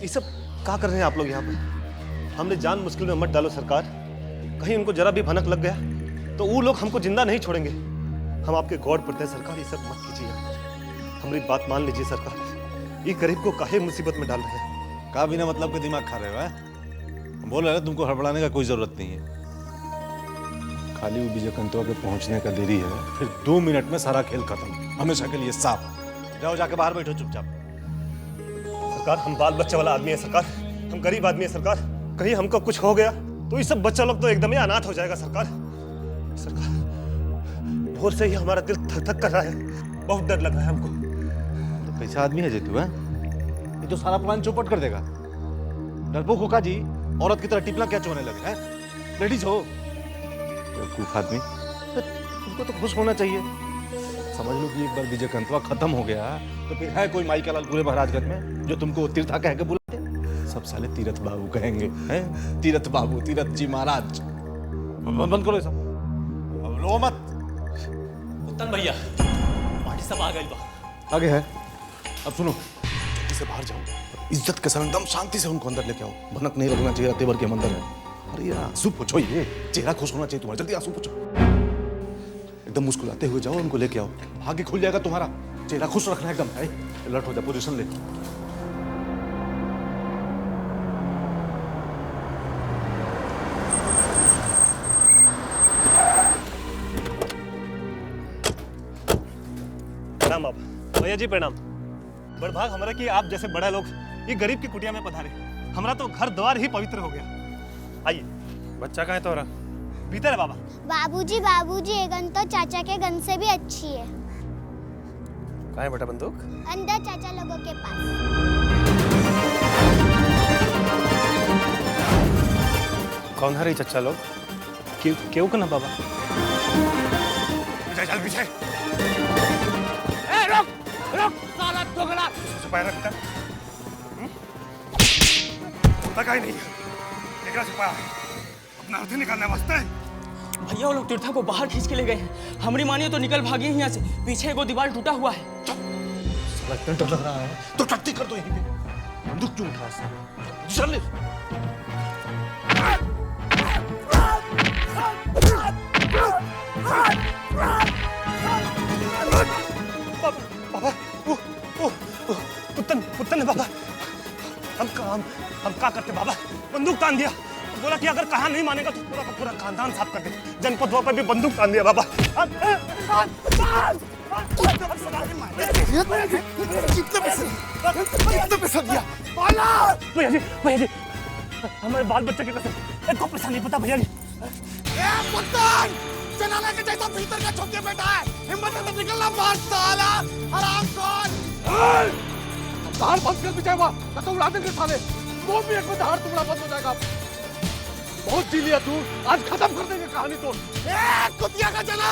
ये सब क्या कर रहे हैं आप लोग यहाँ पर? हमने जान मुश्किल में मत डालो सरकार। कहीं उनको जरा भी भनक लग गया तो वो लोग हमको जिंदा नहीं छोड़ेंगे। हम आपके गॉड पड़ते हैं सरकार, ये सब मत कीजिए। हमारी बात मान लीजिए सरकार। ये गरीब को काहे मुसीबत में डाल रहे हैं? का बिना मतलब के दिमाग खा रहे हो? है बोल रहे तुमको हड़बड़ाने का कोई जरूरत नहीं है। खाली वो विजयकांतवा के पहुंचने का देरी है, फिर 2 मिनट में सारा खेल खत्म, हमेशा के लिए साफ। जाओ जाके बाहर बैठो चुपचाप। सरकार हम बाल बच्चे वाला आदमी है सरकार, हम गरीब आदमी है सरकार। कहीं हमको कुछ हो गया तो ये सब बच्चा लोग तो एकदम ही अनाथ हो जाएगा सरकार। सरकार भोर से ही हमारा दिल धक धक कर रहा है, बहुत डर लग रहा है हमको। तो कैसा आदमी है जे तू? है ये तो सारा प्लान चौपट कर देगा। डरपोक होका जी, औरत की तरह टिपला क्या चोने लगे हैं? लेडीज हो बेवकूफ आदमी। तुमको तो खुश होना चाहिए। समझ लो कि एक बार विजयकांतवा खत्म हो गया तो फिर है कोई माई का लाल पूरे महाराजगंज में जो तुमको तीर्था कह के बुलाते? सब साले तीरथ बाबू कहेंगे। हैं तीरथ बाबू, तीरथ जी महाराज। बंद करो ये सब, अब लो मत। उत्तम भैया पार्टी सब आ गई बा। आगे है। अब सुनो, जल्दी से बाहर जाओ, इज्जत के साथ एकदम शांति से उनको अंदर लेके आओ। भनक नहीं लगना चाहिए, तेवर के मंदिर है। अरे यार आंसू पोछो, ये चेहरा खुश होना चाहिए तुम्हारा। जल्दी आंसू पोछो, एकदम मुस्कुराते हुए जाओ, उनको लेके आओ। भाग्य खुल जाएगा तुम्हारा। चेहरा खुश रखना एकदम। अलर्ट हो जा, पोजीशन ले। प्रणाम बाबा। भैया जी प्रणाम। बड़ भाग हमारा कि आप जैसे बड़ा लोग ये गरीब की कुटिया में पधारे। हमारा तो घर द्वार ही पवित्र हो गया। आइए। बच्चा कहाँ है तोरा? भीतर है बाबा। बाबूजी बाबूजी ये गन तो चाचा के गन से भी अच्छी है। कहाँ है बेटा बंदूक? अंदर चाचा लोगों के पास। कौन है रे चच्चा लोग? क्यों करना बाबा? चल पीछे। रुक रुक साला दोगला। छुपाया रखता लगा ही नहीं है। एकरा छुपाया है अपना अर्थी निकालने वास्ते। भैया वो लोग तीर्था को बाहर खींच के ले गए हैं। हमारी मानिए तो निकल भागी यहाँ से। पीछे एगो दीवार टूटा हुआ है। साला इतना डर लग रहा है तो टट्टी कर दो यहीं पे। बंदूक क्यों उठा है? चल ले। बाबा पुत्तन है बाबा। हम क्या करते बाबा? बंदूक तान दिया। बोला कि अगर कहा नहीं मानेगा तो पूरा का पूरा खानदान साफ कर दे। जनपद पर भी बंदूक तान दिया बाबा। कितने पैसा दिया? भैया जी हमारे बाल बच्चे की कसम एक को पैसा नहीं पता भैया जी। जनाला के जैसा भीतर का छुप के बैठा है। हिम्मत है तो निकलना बाहर साला हरामखोर। धार बंद कर पीछे तो उड़ा देंगे साले। वो भी एक में धार टुकड़ा बंद हो जाएगा। बहुत जी लिया तू, आज खत्म कर देंगे कहानी तो। कुतिया का जना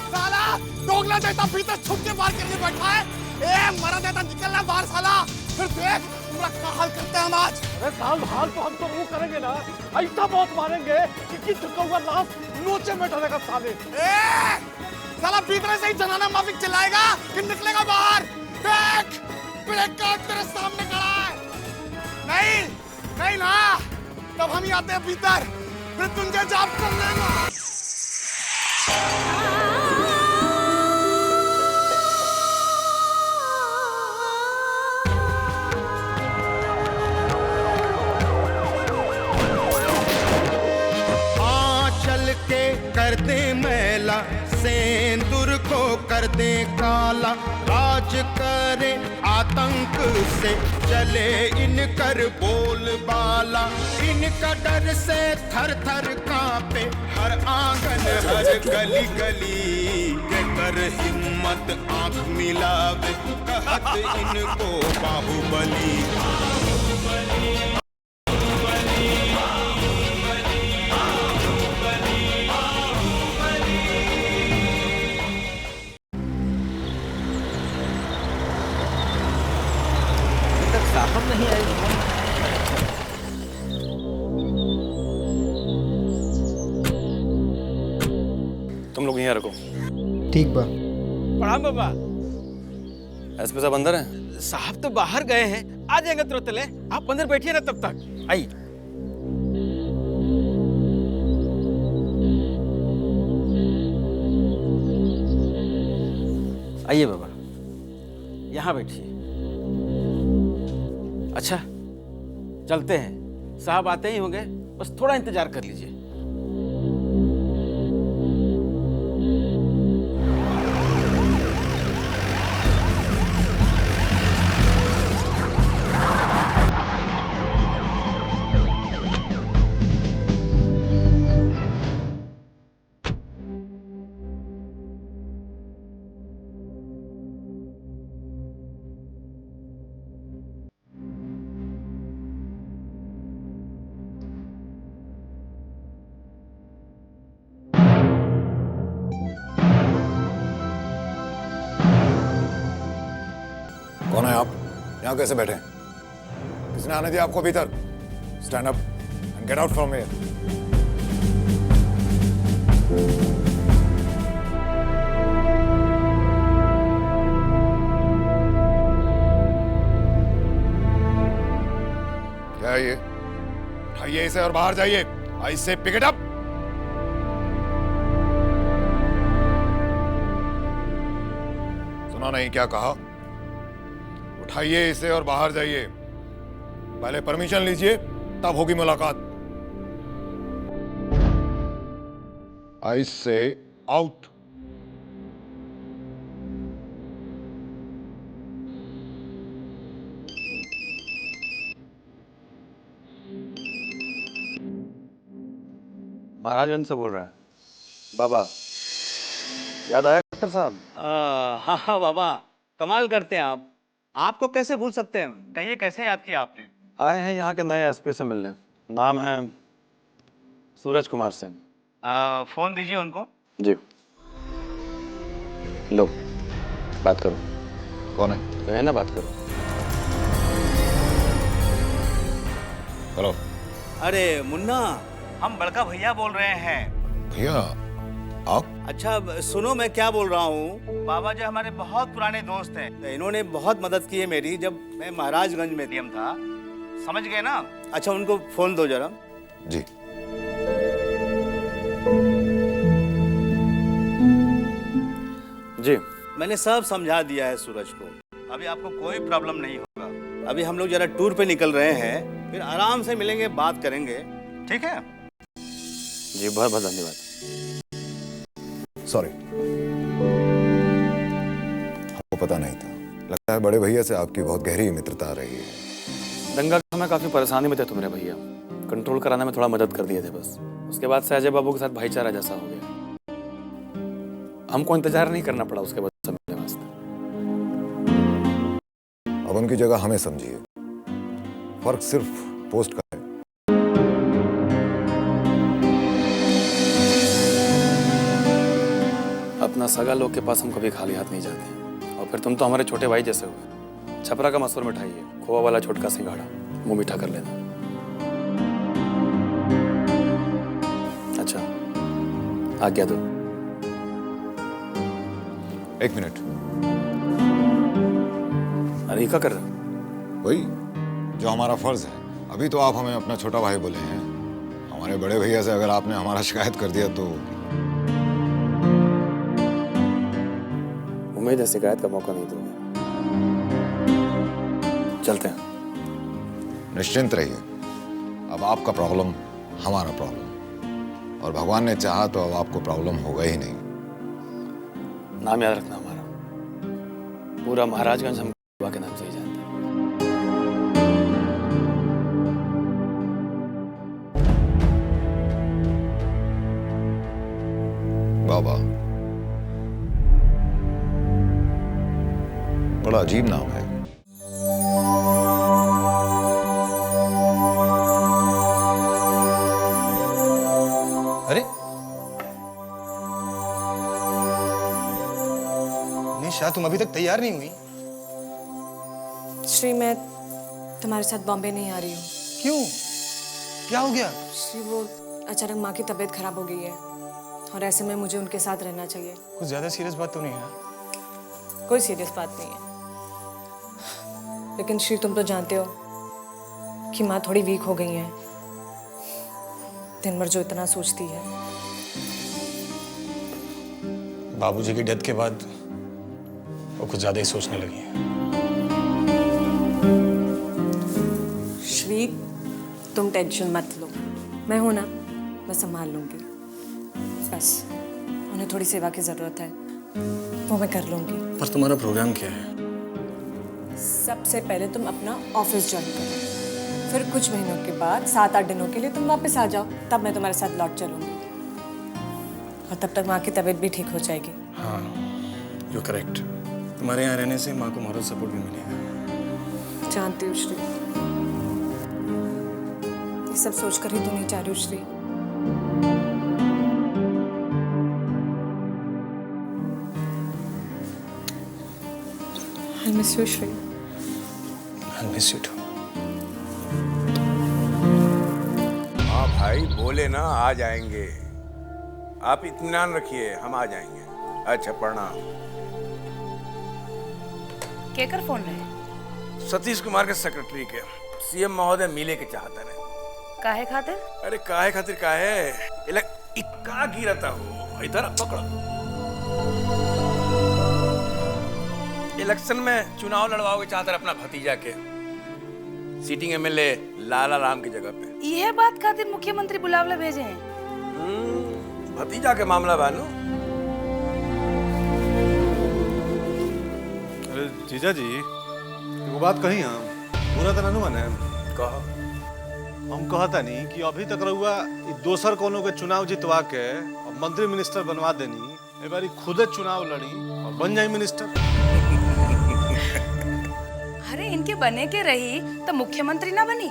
साला दोगला जैसा भीतर छुप के बाहर करके बैठा है। मरा देता निकलना बाहर साला। फिर देख पूरा क्या हाल करते हैं हम आज। अरे साल हाल तो हम तो वो करेंगे ना, ऐसा बहुत मारेंगे कि झुका हुआ लाश नोचे में डलेगा साले। साला भीतर से ही जनाना माफिक चिल्लाएगा कि निकलेगा बाहर। देख तेरे सामने खड़ा है। नहीं ना, तब हम ही आते हैं भीतर, फिर तुझे जाप कर लेगा। आंचल के कर दे मैला, सेंदूर को कर दे काला। राज करे आतंक से चले इनकर बोलबाला। इनका डर से थर थर कांपे हर आंगन हर गली गली। के कर हिम्मत आंख मिलावे कहत इनको बाहुबली। साहब नहीं आए। तुम लोग यहाँ रखो। ठीक बा। प्रणाम बाबा। एसपी साहब अंदर हैं? साहब तो बाहर गए हैं। आ जाएंगे तुरंत। ले आप अंदर बैठिए ना तब तक। आइए। आइए बाबा, यहाँ बैठिए। अच्छा चलते हैं, साहब आते ही होंगे, बस थोड़ा इंतजार कर लीजिए। कौन है आप? यहाँ कैसे बैठे? किसने आने दिया आपको भीतर? Stand up and get out from here. क्या है ये? उठाइए इसे और बाहर जाइए। आई से पिक इट अप। सुना नहीं क्या कहा? उठाइए इसे और बाहर जाइए। पहले परमिशन लीजिए, तब होगी मुलाकात। आई से आउट। महाराजगंज से बोल रहा है बाबा। याद आया डॉक्टर साहब? हाँ हाँ बाबा, कमाल करते हैं आप। आपको कैसे भूल सकते हैं? कहिए कैसे याद किया आपने? आए हैं यहाँ के नए एसपी से मिलने। नाम है सूरज कुमार सिंह। फोन दीजिए उनको। जी लो, बात करो। कौन है? तो है ना, बात करो। हेलो अरे मुन्ना, हम बड़का भैया बोल रहे हैं। भैया, आप? अच्छा सुनो, मैं क्या बोल रहा हूँ। बाबा जी हमारे बहुत पुराने दोस्त हैं। इन्होंने बहुत मदद की है मेरी, जब मैं महाराजगंज में डीएम था। समझ गए ना? अच्छा उनको फोन दो जरा। जी। जी मैंने सब समझा दिया है सूरज को। अभी आपको कोई प्रॉब्लम नहीं होगा। अभी हम लोग जरा टूर पे निकल रहे हैं, फिर आराम से मिलेंगे, बात करेंगे। ठीक है? जी, बहुत बहुत धन्यवाद। सॉरी, आपको पता नहीं था। लगता है बड़े भैया से आपकी बहुत गहरी मित्रता रही है। दंगा के समय काफी परेशानी में थे तुम्हारे भैया, कंट्रोल कराने में थोड़ा मदद कर दिए थे बस। उसके बाद से अजय बाबू के साथ भाईचारा जैसा हो गया। हमको इंतजार नहीं करना पड़ा उसके बाद मिलने वास्ते। अब उनकी जगह हमें समझिए। फर्क सिर्फ पोस्ट का है। अपना सगा लोग के पास हम कभी खाली हाथ नहीं जाते। और फिर तुम तो हमारे छोटे भाई जैसे हुए। छपरा का मसूर मिठाई है, खोआ वाला छोटका सिंघाड़ा, मुंह मीठा कर लेना। अच्छा, आज्ञा दो। एक मिनट। अरे क्या कर रहे हो? वही जो हमारा फर्ज है। अभी तो आप हमें अपना छोटा भाई बोले हैं। हमारे बड़े भैया से अगर आपने हमारा शिकायत कर दिया तो उम्मीद है शिकायत का मौका नहीं दोगे। चलते हैं। निश्चिंत रहिए, अब आपका प्रॉब्लम हमारा प्रॉब्लम, और भगवान ने चाहा तो अब आपको प्रॉब्लम होगा ही नहीं। नाम याद रखना हमारा। पूरा महाराजगंज हम बाबा के नाम से ही जानते हैं। बाबा, बड़ा अजीब नाम है। अरे निशा, तुम अभी तक तैयार नहीं हुई? श्री, मैं तुम्हारे साथ बॉम्बे नहीं आ रही हूँ। क्यों? क्या हो गया? श्री, वो अचानक माँ की तबीयत खराब हो गई है और ऐसे में मुझे उनके साथ रहना चाहिए। कुछ ज्यादा सीरियस बात तो नहीं है? कोई सीरियस बात नहीं है। लेकिन श्री तुम तो जानते हो कि माँ थोड़ी वीक हो गई हैं। दिन भर जो इतना सोचती है। बाबूजी की डेथ के बाद वो कुछ ज्यादा ही सोचने लगी है। श्री तुम टेंशन मत लो, मैं हूं ना, मैं संभाल लूंगी। बस उन्हें थोड़ी सेवा की जरूरत है, वो मैं कर लूंगी। पर तुम्हारा प्रोग्राम क्या है? सबसे पहले तुम अपना ऑफिस ज्वाइन करो, फिर कुछ महीनों के बाद 7-8 दिनों के लिए तुम वापस आ जाओ, तब मैं तुम्हारे साथ लौट चलूंगी। और तब तक माँ की तबीयत भी ठीक हो जाएगी। हाँ, यू करेक्ट। तुम्हारे यहाँ रहने से माँ को मॉरल सपोर्ट भी मिलेगा। जानती हूँ श्री, ये सब सोचकर ही तो नहीं चाह रही हूँ Shri. I miss you, Shri. I miss you too। हाँ भाई बोले ना आ जाएंगे, आप इत्मीनान रखिए, हम आ जाएंगे। अच्छा प्रणाम। केकर फोन रहे? सतीश कुमार के सेक्रेटरी के सीएम महोदय मिले के चाहता रहे। काहे खातिर? अरे काहे खातिर काहे, इक्का गिरता हो, इधर पकड़ो। इलेक्शन में चुनाव लड़वाओगे चाहता रहे अपना भतीजा के, सीटिंग एमएलए लाला राम की जगह पे। यह बात खातिर मुख्यमंत्री बुलावला भेजे हैं? भतीजा के मामला बानू। अरे जीजा जी, वो बात कही हम पूरा तो नहीं माने। कहो। हम कहता नहीं कि अभी तक रहुआ दोसर कोनो के चुनाव जितवा के और मंत्री मिनिस्टर बनवा देनी, ए बारी खुदे चुनाव लड़ी और बन जाई मिनिस्टर। अरे इनके बने के रही तो मुख्यमंत्री ना बनी?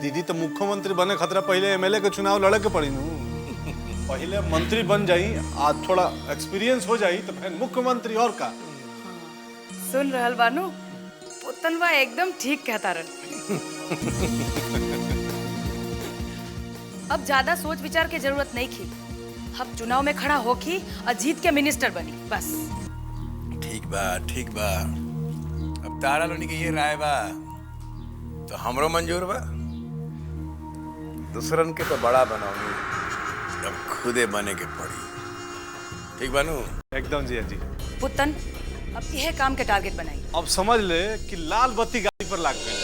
दीदी तो मुख्यमंत्री बने खतरा पहले एमएलए के चुनाव लड़े के पड़ी नू। पहले मंत्री बन जाई, आज थोड़ा एक्सपीरियंस हो जाई तो फिर मुख्यमंत्री और का। सुन रहल बानू, पुतनवा एकदम ठीक कहता रहे। अब ज्यादा सोच विचार की जरूरत नहीं थी, अब चुनाव में खड़ा होके और जीत के मिनिस्टर बनी बस। ठीक बा ठीक बा, अब तारा लोनी के ये राय बा तो हमरो मंजूर बा। दूसरन के तो बड़ा बनाऊंगी, अब खुदे बने के पड़ी। ठीक बानू? एकदम जी जी। पुतन अब यह काम के टारगेट बनाई। अब समझ ले कि लाल बत्ती गाड़ी पर लाग गई।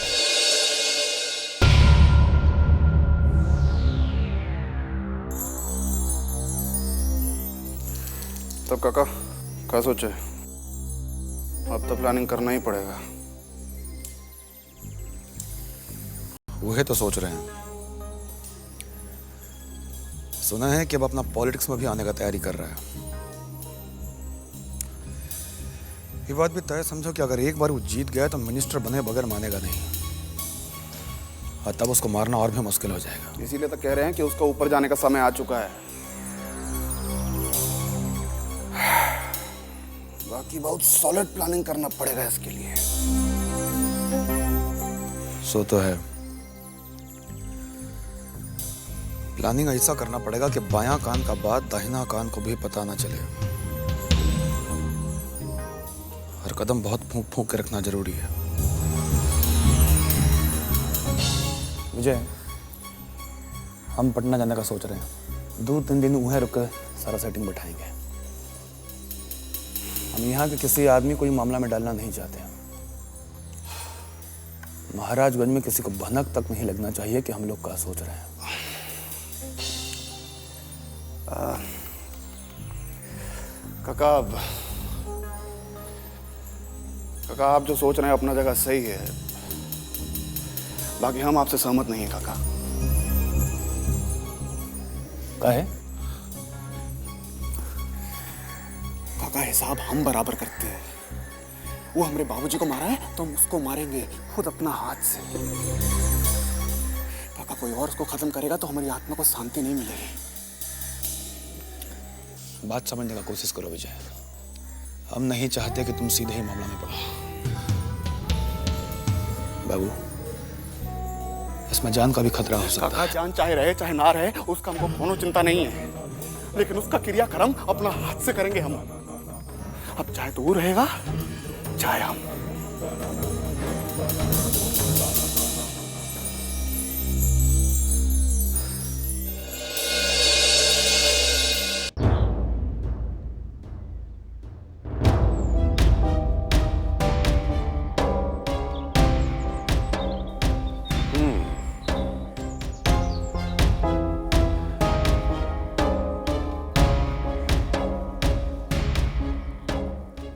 तब काका क्या सोचे? अब तो प्लानिंग करना ही पड़ेगा। वह तो सोच रहे हैं। सुना है कि अब अपना पॉलिटिक्स में भी आने का तैयारी कर रहा है। ये बात भी तय समझो कि अगर एक बार वो जीत गया तो मिनिस्टर बने बगैर मानेगा नहीं, और तब उसको मारना और भी मुश्किल हो जाएगा। इसीलिए तो कह रहे हैं कि उसका ऊपर जाने का समय आ चुका है। बाकी बहुत सॉलिड प्लानिंग करना पड़ेगा इसके लिए। सो तो है, प्लानिंग ऐसा करना पड़ेगा कि बायां कान का बात दाहिना कान को भी पता ना चले। हर कदम बहुत फूंक फूंक के रखना जरूरी है। विजय, हम पटना जाने का सोच रहे हैं। 2-3 दिन वहीं रुक कर सारा सेटिंग बैठाएंगे। हम यहाँ के किसी आदमी को ये मामला में डालना नहीं चाहते हैं। महाराजगंज में किसी को भनक तक नहीं लगना चाहिए कि हम लोग क्या सोच रहे हैं। काका आप जो सोच रहे हैं अपना जगह सही है, बाकी हम आपसे सहमत नहीं है काका। क्या है? काका हिसाब हम बराबर करते हैं। वो हमारे बाबूजी को मारा है तो हम उसको मारेंगे खुद अपना हाथ से। काका कोई और उसको खत्म करेगा तो हमारी आत्मा को शांति नहीं मिलेगी। बात समझने का कोशिश करो विजय। हम नहीं चाहते कि तुम सीधे ही मामला में पड़ो। बाबू, इसमें जान का भी खतरा हो सकता है। जान चाहे रहे चाहे ना रहे, उसका हमको कोनो चिंता नहीं है, लेकिन उसका क्रियाक्रम अपना हाथ से करेंगे हम। अब चाहे तो वो रहेगा चाहे हम।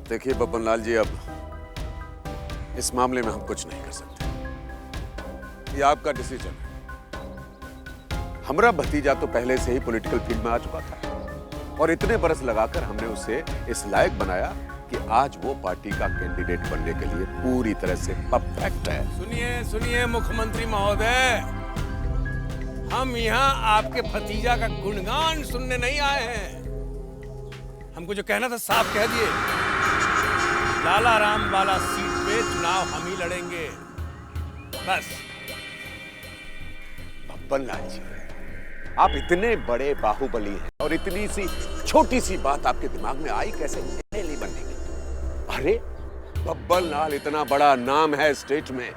देखिए बब्बन लाल जी, अब इस मामले में हम कुछ नहीं कर सकते। ये आपका डिसीजन है। हमारा भतीजा तो पहले से ही पॉलिटिकल फील्ड में आ चुका था और इतने बरस लगाकर हमने उसे इस लायक बनाया कि आज वो पार्टी का कैंडिडेट बनने के लिए पूरी तरह से परफेक्ट है। सुनिए सुनिए मुख्यमंत्री महोदय, हम यहाँ आपके भतीजा का गुणगान सुनने नहीं आए हैं। हमको जो कहना था साफ कह दिए। लाला राम वाला सीट पे चुनाव हम ही लड़ेंगे, बस। बब्बन लाल जी, आप इतने बड़े बाहुबली हैं और इतनी सी छोटी सी बात आपके दिमाग में आई कैसे नहीं बनने की? अरे बब्बन लाल इतना बड़ा नाम है स्टेट में,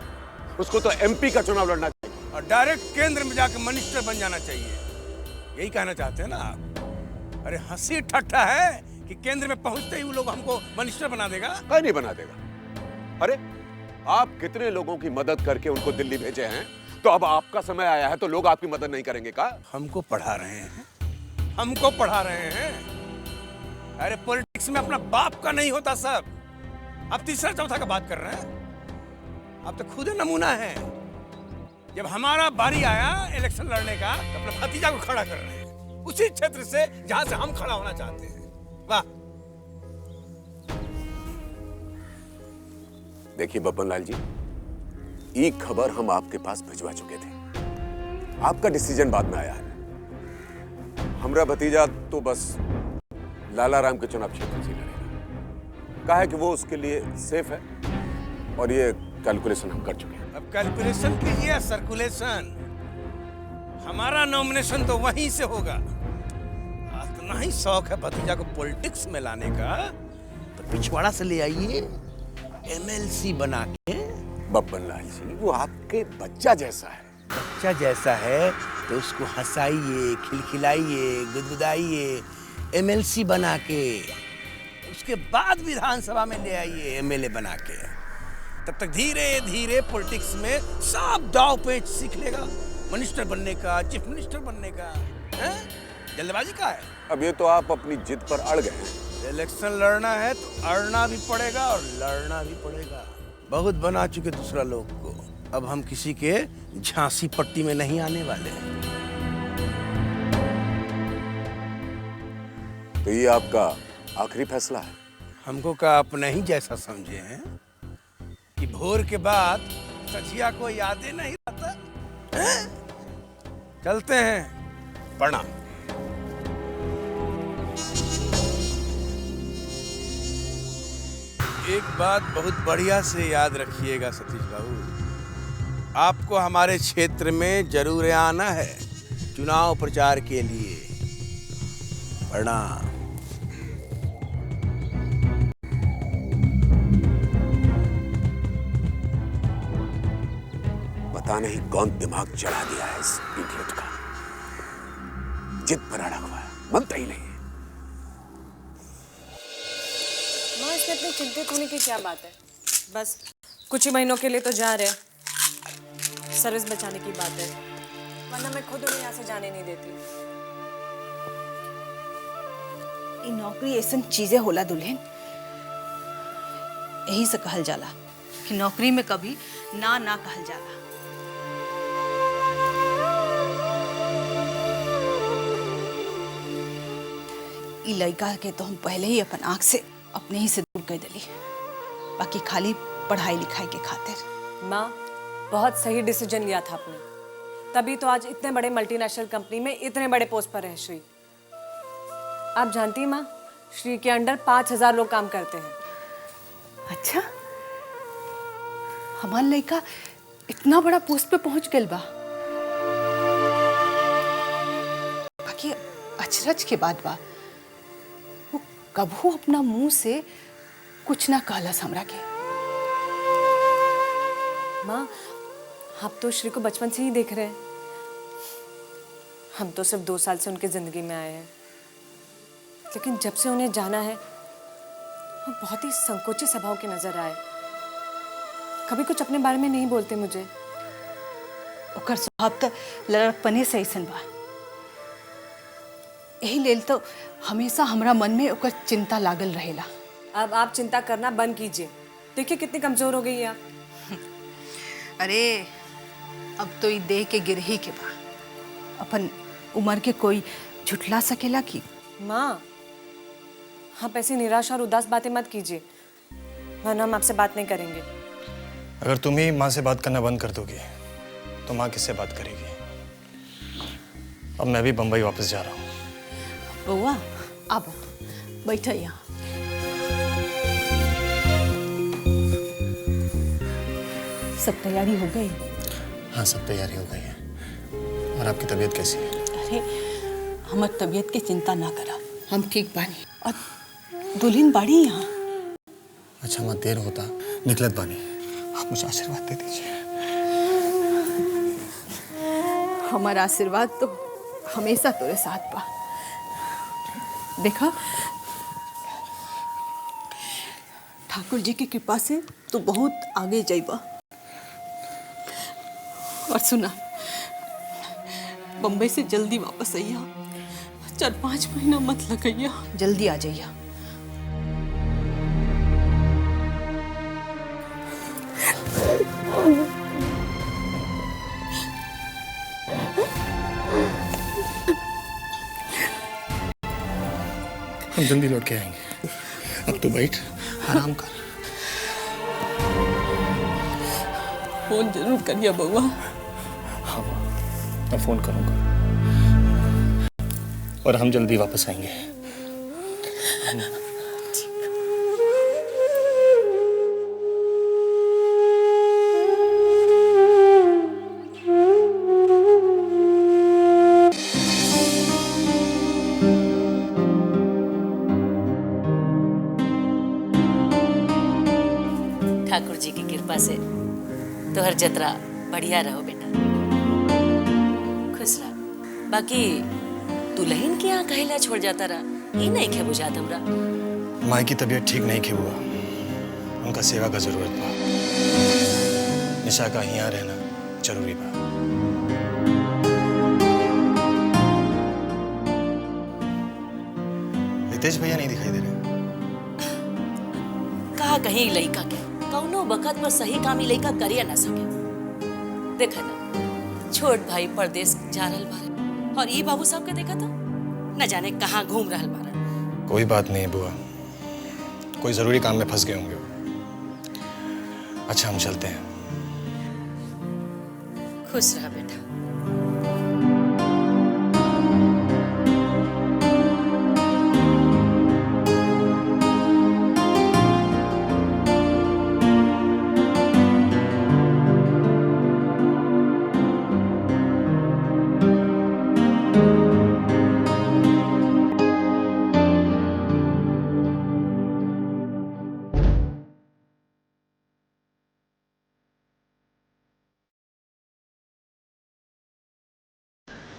उसको तो एमपी का चुनाव लड़ना चाहिए और डायरेक्ट केंद्र में जाकर मिनिस्टर बन जाना चाहिए। यही कहना चाहते हैं ना आप? अरे हंसी ठट्ठा है कि केंद्र में पहुंचते ही वो लोग हमको मिनिस्टर बना देगा। कहीं नहीं बना देगा। अरे आप कितने लोगों की मदद करके उनको दिल्ली भेजे हैं, तो अब आपका समय आया है तो लोग आपकी मदद नहीं करेंगे का? हमको पढ़ा रहे हैं, हमको पढ़ा रहे हैं। अरे पॉलिटिक्स में अपना बाप का नहीं होता सब। अब तीसरा चौथा का बात कर रहे हैं। आप तो खुद नमूना है। जब हमारा बारी आया इलेक्शन लड़ने का तो अपने भतीजा को खड़ा कर रहे हैं उसी क्षेत्र से जहां से हम खड़ा होना चाहते हैं। वाह। देखिए बब्बन लाल जी, एक खबर हम आपके पास भिजवा चुके थे। आपका डिसीजन बाद में आया है। हमारा भतीजा तो बस लाला राम के चुनाव क्षेत्र से लड़ेगा। कहा है कि वो उसके लिए सेफ है और ये कैलकुलेशन हम कर चुके हैं। अब कैलकुलेशन कीजिए या सर्कुलेशन, हमारा नॉमिनेशन तो वहीं से होगा। इतना ही शौक है भतीजा को पॉलिटिक्स में लाने का तो पिछवाड़ा से ले आइए, एमएलसी बना के। बब्बन लाल जी, वो आपके बच्चा जैसा है। बच्चा जैसा है तो उसको हंसाइए, खिलखिलाइए, गुदगुदाइए, एमएलसी बना के। उसके बाद विधानसभा में ले आइए एमएलए बना के। तब तक धीरे धीरे पॉलिटिक्स में सब दाव पेच सीख लेगा, मिनिस्टर बनने का, चीफ मिनिस्टर बनने का। जल्दबाजी का है? अब ये तो आप अपनी जिद पर अड़ गए हैं। इलेक्शन लड़ना है तो अड़ना भी पड़ेगा और लड़ना भी पड़ेगा। बहुत बना चुके दूसरा लोग को, अब हम किसी के झांसी पट्टी में नहीं आने वाले हैं। तो ये आपका आखिरी फैसला है? हमको का अपने ही जैसा समझे हैं कि भोर के बाद सचिया को यादें नहीं रहता है? चलते हैं, प्रणाम। एक बात बहुत बढ़िया से याद रखिएगा सतीश बाबू, आपको हमारे क्षेत्र में जरूर आना है चुनाव प्रचार के लिए। प्रणाम। पता नहीं कौन दिमाग चढ़ा दिया है इस इडियट का। जिद पर अड़ा हुआ है, मनता ही नहीं। माँ, इसमें इतनी चिंतित होने की क्या बात है? बस कुछ ही महीनों के लिए तो जा रहे हैं, सर्विस बचाने की बात है, वरना मैं खुद उन्हें यहाँ से जाने नहीं देती। ई नौकरी ऐसी चीजें होला दुल्हन, यही से कहल जाला कि नौकरी में कभी ना ना कहल जाला। ई लड़का के तो हम पहले ही अपन आँख से अपने ही से दूर कर दिली, बाकी खाली पढ़ाई लिखाई के खातिर। माँ, बहुत सही डिसीजन लिया था आपने, तभी तो आज इतने बड़े मल्टीनेशनल कंपनी में इतने बड़े पोस्ट पर है श्री। आप जानती हैं माँ, श्री के अंडर 5000 लोग काम करते हैं। अच्छा, हमार लड़का इतना बड़ा पोस्ट पे पहुंच गया बा। बाकी अचरज के बाद बा, वो कबू अपना मुंह से कुछ ना कहलस हमरा के। माँ, आप तो श्री को बचपन से ही देख रहे हैं। हम तो सिर्फ 2 साल से उनकी जिंदगी में आए हैं, लेकिन जब से उन्हें जाना है वो बहुत ही संकोची स्वभाव के नजर आए। कभी कुछ अपने बारे में नहीं बोलते मुझे। ओकर स्वभाव तो लड़कपने से ऐसन बा। यही लेल तो हमेशा हमरा मन में ओकर चिंता लागल रहेला। अब आप चिंता करना बंद कीजिए। देखिए कितनी कमजोर हो गई है आप। अरे अब तो ये देह के गिर ही के बा। अपन उम्र के कोई झुठला सकेला की? माँ, आप ऐसी निराश और उदास बातें मत कीजिए, वरना हम आपसे बात नहीं करेंगे। अगर तुम ही माँ से बात करना बंद कर दोगी तो माँ किससे बात करेगी? अब मैं भी बंबई वापस जा रहा हूँ। बउआ अब बैठा यहाँ। सब तैयारी हो गई? हाँ, सब तैयारी हो गई है। और आपकी तबीयत कैसी है? अरे हमार तबीयत की चिंता ना करा, हम ठीक बानी। और दुल्हन बाड़ी यहाँ। अच्छा माँ, देर होता निकलत बानी, आप मुझे आशीर्वाद दे दीजिए। हमारा आशीर्वाद तो हमेशा तेरे साथ बा। देखा, ठाकुर जी की कृपा से तू बहुत आगे जाइबा। और सुना, बम्बई से जल्दी वापस आइया। 4-5 महीना मत लगैया। जल्दी आ जाइया। हम जल्दी लौट के आएंगे। अब तो बैठ, आराम कर। फोन जरूर करिए बउआ। हाँ, मैं फोन करूंगा और हम जल्दी वापस आएंगे। ठाकुर जी की कृपा से तो हर जतरा बढ़िया रहो बेटा, खुश रह। बाकी दुल्हन के यहाँ कहेला छोड़ जाता रहा, ये नहीं खे बुझात हमरा। माँ की तबीयत ठीक नहीं खे हुआ, उनका सेवा का जरूरत बा। निशा का यहाँ रहना जरूरी बा। रितेश भैया नहीं दिखाई दे रहे। कहा कहीं लड़का के कौनो बखत पर सही काम ही लड़का करिए ना सके। देखा ना, छोट भाई परदेश जा रहल बारे और ये बाबू साहब के देखा था न जाने कहाँ घूम रहल बारे। कोई बात नहीं बुआ, कोई जरूरी काम में फंस गए होंगे। अच्छा, हम चलते हैं। खुश रहा बेटा।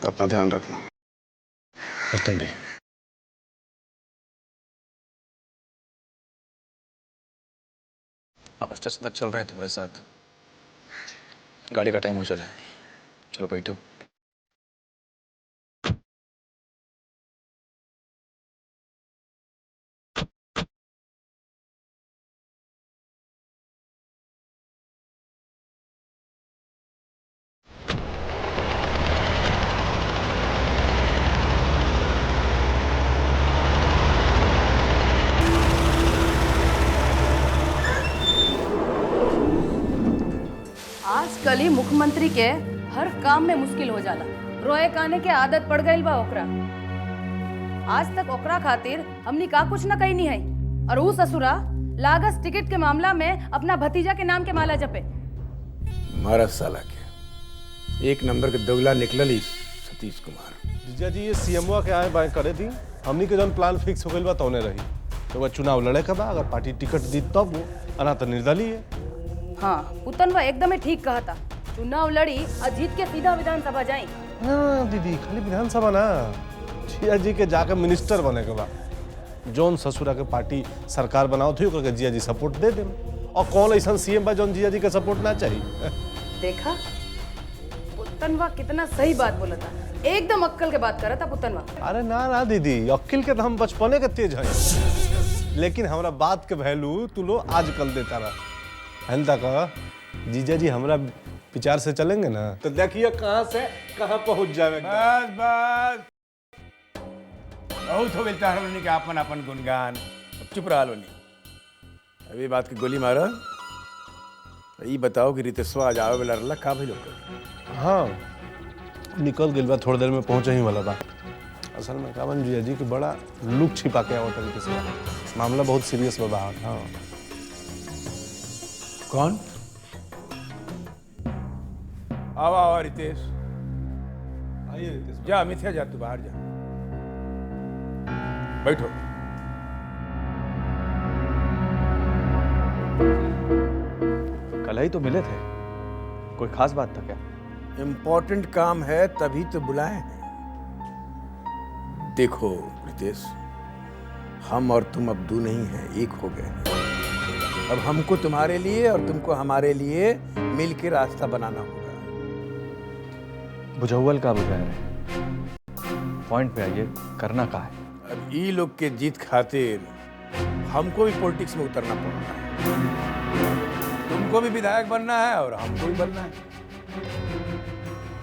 अपना ध्यान रखना। और तुम भी। आप स्टेशन तक चल रहे हैं तुम्हारे साथ। गाड़ी का टाइम हो चला है, चलो बैठो। आजकल ही मुख्यमंत्री के हर काम में मुश्किल हो जाला। रोए काने के आदत पड़ गई बा ओकरा। आज तक ओकरा खातिर हमनी का कुछ न कही नहीं है, और वो ससुरा लागस टिकट के मामला में अपना भतीजा के नाम के माला जपे। मारा साला के एक नंबर के दोगला निकलल ही सतीश कुमार। जीजा जी, ये सीएमओ के आए बाएं करे थी, हमनी के जौन प्लान फिक्स हो गई बा तौने रही। तो वह चुनाव लड़े के बा, अगर पार्टी टिकट दी तब वो, अना तो निर्दलीय है। हाँ पुतनवा एकदम ही ठीक कहा था। चुनाव लड़ी और जीत के सीधा विधानसभा जाए। हाँ दीदी, खाली विधानसभा ना, जिया जी के जाकर मिनिस्टर बने के बाद जौन ससुरा के पार्टी सरकार बनाओ थी ओकरा के जिया जी सपोर्ट दे दे। और कौन ऐसा सीएम बा जौन जिया जी के सपोर्ट ना चाहिए? देखा पुतनवा कितना सही बात बोला था, एकदम अक्कल के बात करा था पुतनवा। अरे ना ना दीदी, अक्ल के तो हम बचपने के तेज हैं, लेकिन हमारा बात के वैल्यू तू लो आजकल देता रहा। हल तक जीजा जी हमारा विचार से चलेंगे ना तो देखिए कहाँ से कहाँ पहुंच जाए। बस बस बहुत हो गई तार लोनी के अपन अपन गुणगान, अब चुप रहा लोनी। अभी बात की गोली मारा, ये बताओ कि रितेशवा आज आवे वाला रहा का भाई लोग? हाँ निकल गई बा, थोड़ी देर में पहुंचे ही वाला बा। असल में कावन जिया जी की बड़ा लुक छिपा के आवत तरीके से, मामला बहुत सीरियस बा। हाँ कौन? आओ आओ रितेश, आइए रितेश। जा मिथ्या जा, तू बाहर जा, बैठो। कल ही तो मिले थे, कोई खास बात था क्या? इम्पोर्टेंट काम है तभी तो बुलाए हैं। देखो रितेश, हम और तुम अब दो नहीं हैं, एक हो गए। अब हमको तुम्हारे लिए और तुमको हमारे लिए मिल के रास्ता बनाना होगा। बुझौल का बुझा रहे, पॉइंट पे आइए, करना क्या है? अब ई लोग के जीत खातिर हमको भी पॉलिटिक्स में उतरना पड़ रहा है। तुमको भी विधायक बनना है और हमको भी बनना है।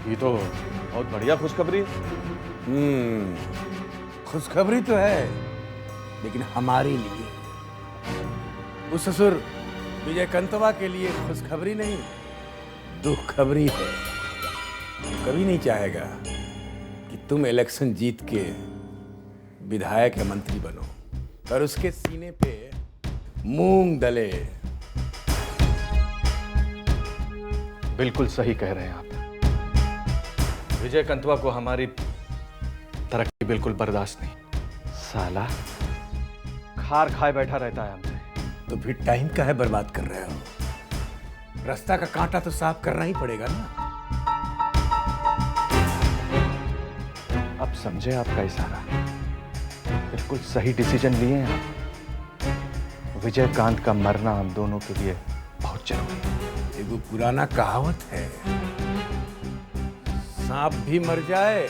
ये तो बहुत बढ़िया खुशखबरी है। खुशखबरी तो है, लेकिन हमारे लिए, उस ससुर विजय कंतवा के लिए खुशखबरी नहीं, दुख खबरी है। कभी नहीं चाहेगा कि तुम इलेक्शन जीत के विधायक या मंत्री बनो और उसके सीने पे मूंग दले। बिल्कुल सही कह रहे हैं आप। विजय कंतवा को हमारी तरक्की बिल्कुल बर्दाश्त नहीं। साला खार खाए बैठा रहता है हमसे। तो फिर टाइम का है बर्बाद कर रहे हो? रास्ता का कांटा तो साफ करना ही पड़ेगा ना। अब समझे आपका इशारा, बिल्कुल सही डिसीजन लिए हैं आप। विजयकांत का मरना हम दोनों के लिए बहुत जरूरी है। एगो पुराना कहावत है, सांप भी मर जाए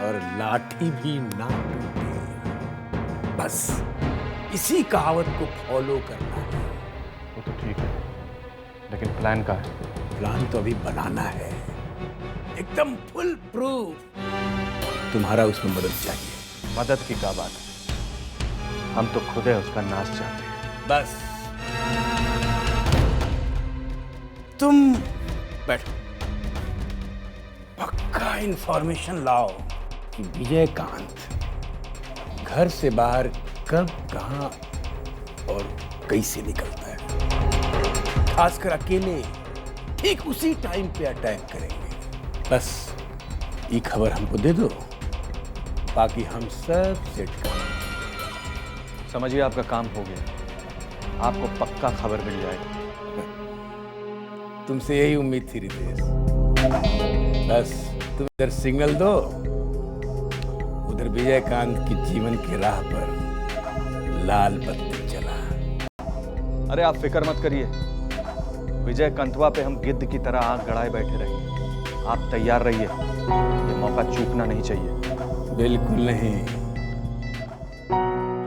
और लाठी भी ना टूटे। बस इसी कहावत को फॉलो करना है। वो तो ठीक है, लेकिन प्लान का है? प्लान तो अभी बनाना है, एकदम फुल प्रूफ। तुम्हारा उसमें मदद चाहिए। मदद की क्या बात है, हम तो खुद है उसका नाश चाहते हैं। बस तुम बैठो, पक्का इंफॉर्मेशन लाओ कि विजयकांत घर से बाहर कब, कहां और कैसे निकलता है। खासकर अकेले ठीक उसी टाइम पे अटैक करेंगे। बस ये खबर हमको दे दो, बाकी हम सब सेट कर। समझिए आपका काम हो गया, आपको पक्का खबर मिल जाएगी। तुमसे यही उम्मीद थी रितेश। बस तुम इधर सिग्नल दो, उधर विजयकांत की जीवन के राह पर लाल बत्ती जला। अरे आप फिक्र मत करिए, विजय कंतवा पे हम गिद्ध की तरह आंख गड़ाए बैठे रहेंगे। आप तैयार रहिए, ये मौका चूकना नहीं चाहिए। बिल्कुल नहीं,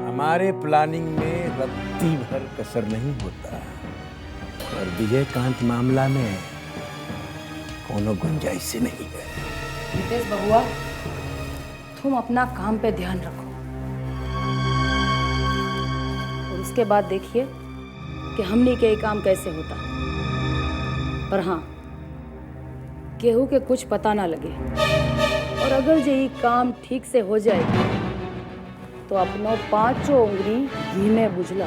हमारे प्लानिंग में रत्ती भर कसर नहीं होता और विजयकांत मामला में कोनो गुंजाइश नहीं है। रितेश बबुआ, तुम अपना काम पे ध्यान रखो और उसके बाद देखिए कि हमने के काम कैसे होता। पर हाँ, केहू के कुछ पता ना लगे, और अगर ये काम ठीक से हो जाए तो अपनो 5 उंगली घी में बुझला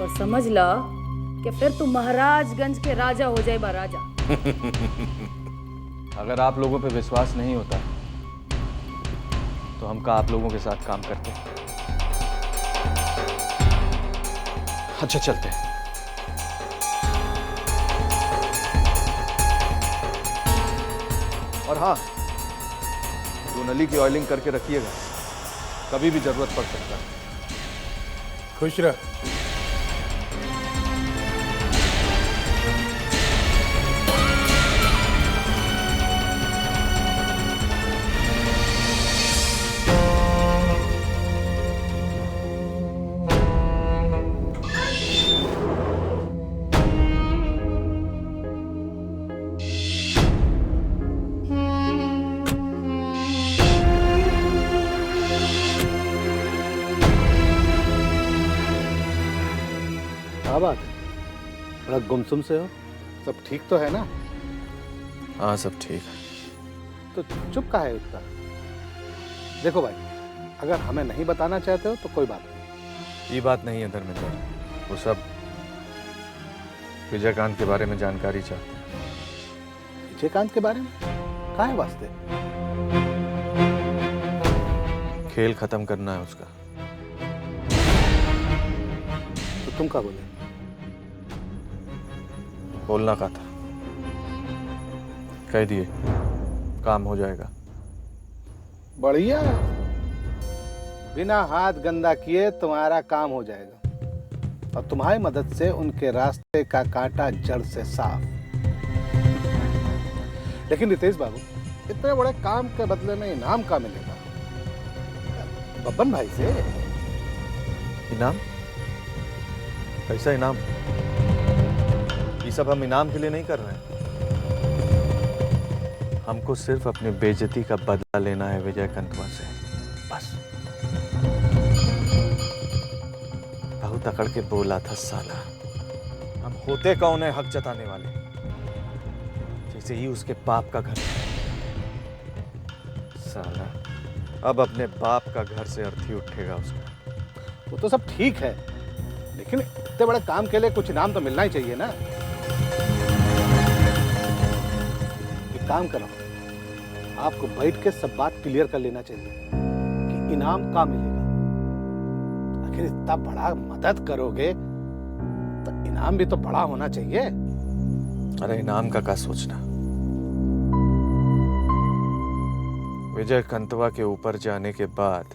और समझ ला कि फिर तू महाराजगंज के राजा हो जाए। राजा अगर आप लोगों पे विश्वास नहीं होता तो हम का आप लोगों के साथ काम करते हैं। अच्छा चलते हैं। और हाँ, दो नली की ऑयलिंग करके रखिएगा, कभी भी जरूरत पड़ सकता है। खुश रह। क्या बात है, बड़ा गुमसुम से हो? सब ठीक तो है ना? हाँ सब ठीक है। तो चुप का है इतना? देखो भाई, अगर हमें नहीं बताना चाहते हो तो कोई बात नहीं। ये बात नहीं है धर्मेंद्र, वो सब विजयकांत के बारे में जानकारी चाहते हैं। विजयकांत के बारे में? काहे वास्ते? खेल खत्म करना है उसका। तो तुम क्या बोले? बोलना का था, कह दिए, काम हो जाएगा। बढ़िया, बिना हाथ गंदा किए तुम्हारा काम हो जाएगा और तुम्हारी मदद से उनके रास्ते का कांटा जड़ से साफ। लेकिन रितेश बाबू, इतने बड़े काम के बदले में इनाम का मिलेगा? बब्बन भाई से इनाम? कैसा इनाम? ये सब हम इनाम के लिए नहीं कर रहे हैं। हमको सिर्फ अपनी बेइज्जती का बदला लेना है विजयकांतवा से, बस। बहुत अकड़ के बोला था साला, हम होते कौन है हक जताने वाले, जैसे ही उसके बाप का घर। साला अब अपने बाप का घर से अर्थी उठेगा उसका। वो तो सब ठीक है, लेकिन इतने बड़े काम के लिए कुछ इनाम तो मिलना ही चाहिए ना। एक काम करो, आपको बैठ के सब बात क्लियर कर लेना चाहिए कि इनाम क्या मिलेगा। आखिर इतना बड़ा मदद करोगे तो इनाम भी तो बड़ा होना चाहिए। अरे इनाम का क्या सोचना, विजयकांतवा के ऊपर जाने के बाद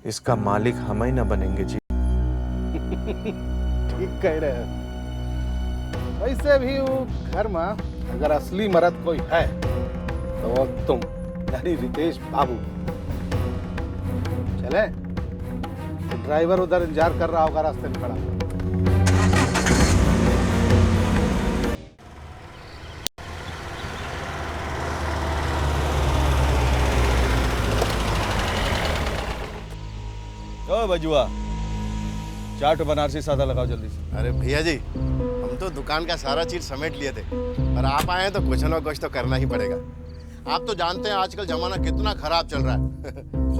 इसका मालिक हम ही ना बनेंगे जी। ठीक कह रहे हो। वैसे भी वो घर में अगर असली मर्द कोई है तो वो तुम, यानी रितेश बाबू। चले, तो ड्राइवर उधर इंतजार कर रहा होगा रास्ते में खड़ा। ओ बजुआ, चाट बनारसी सादा लगाओ जल्दी से। अरे भैया जी, हम तो दुकान का सारा चीज समेट लिए थे, और आप आए हैं तो कुछ ना कुछ तो करना ही पड़ेगा। आप तो जानते हैं आजकल जमाना कितना खराब चल रहा है।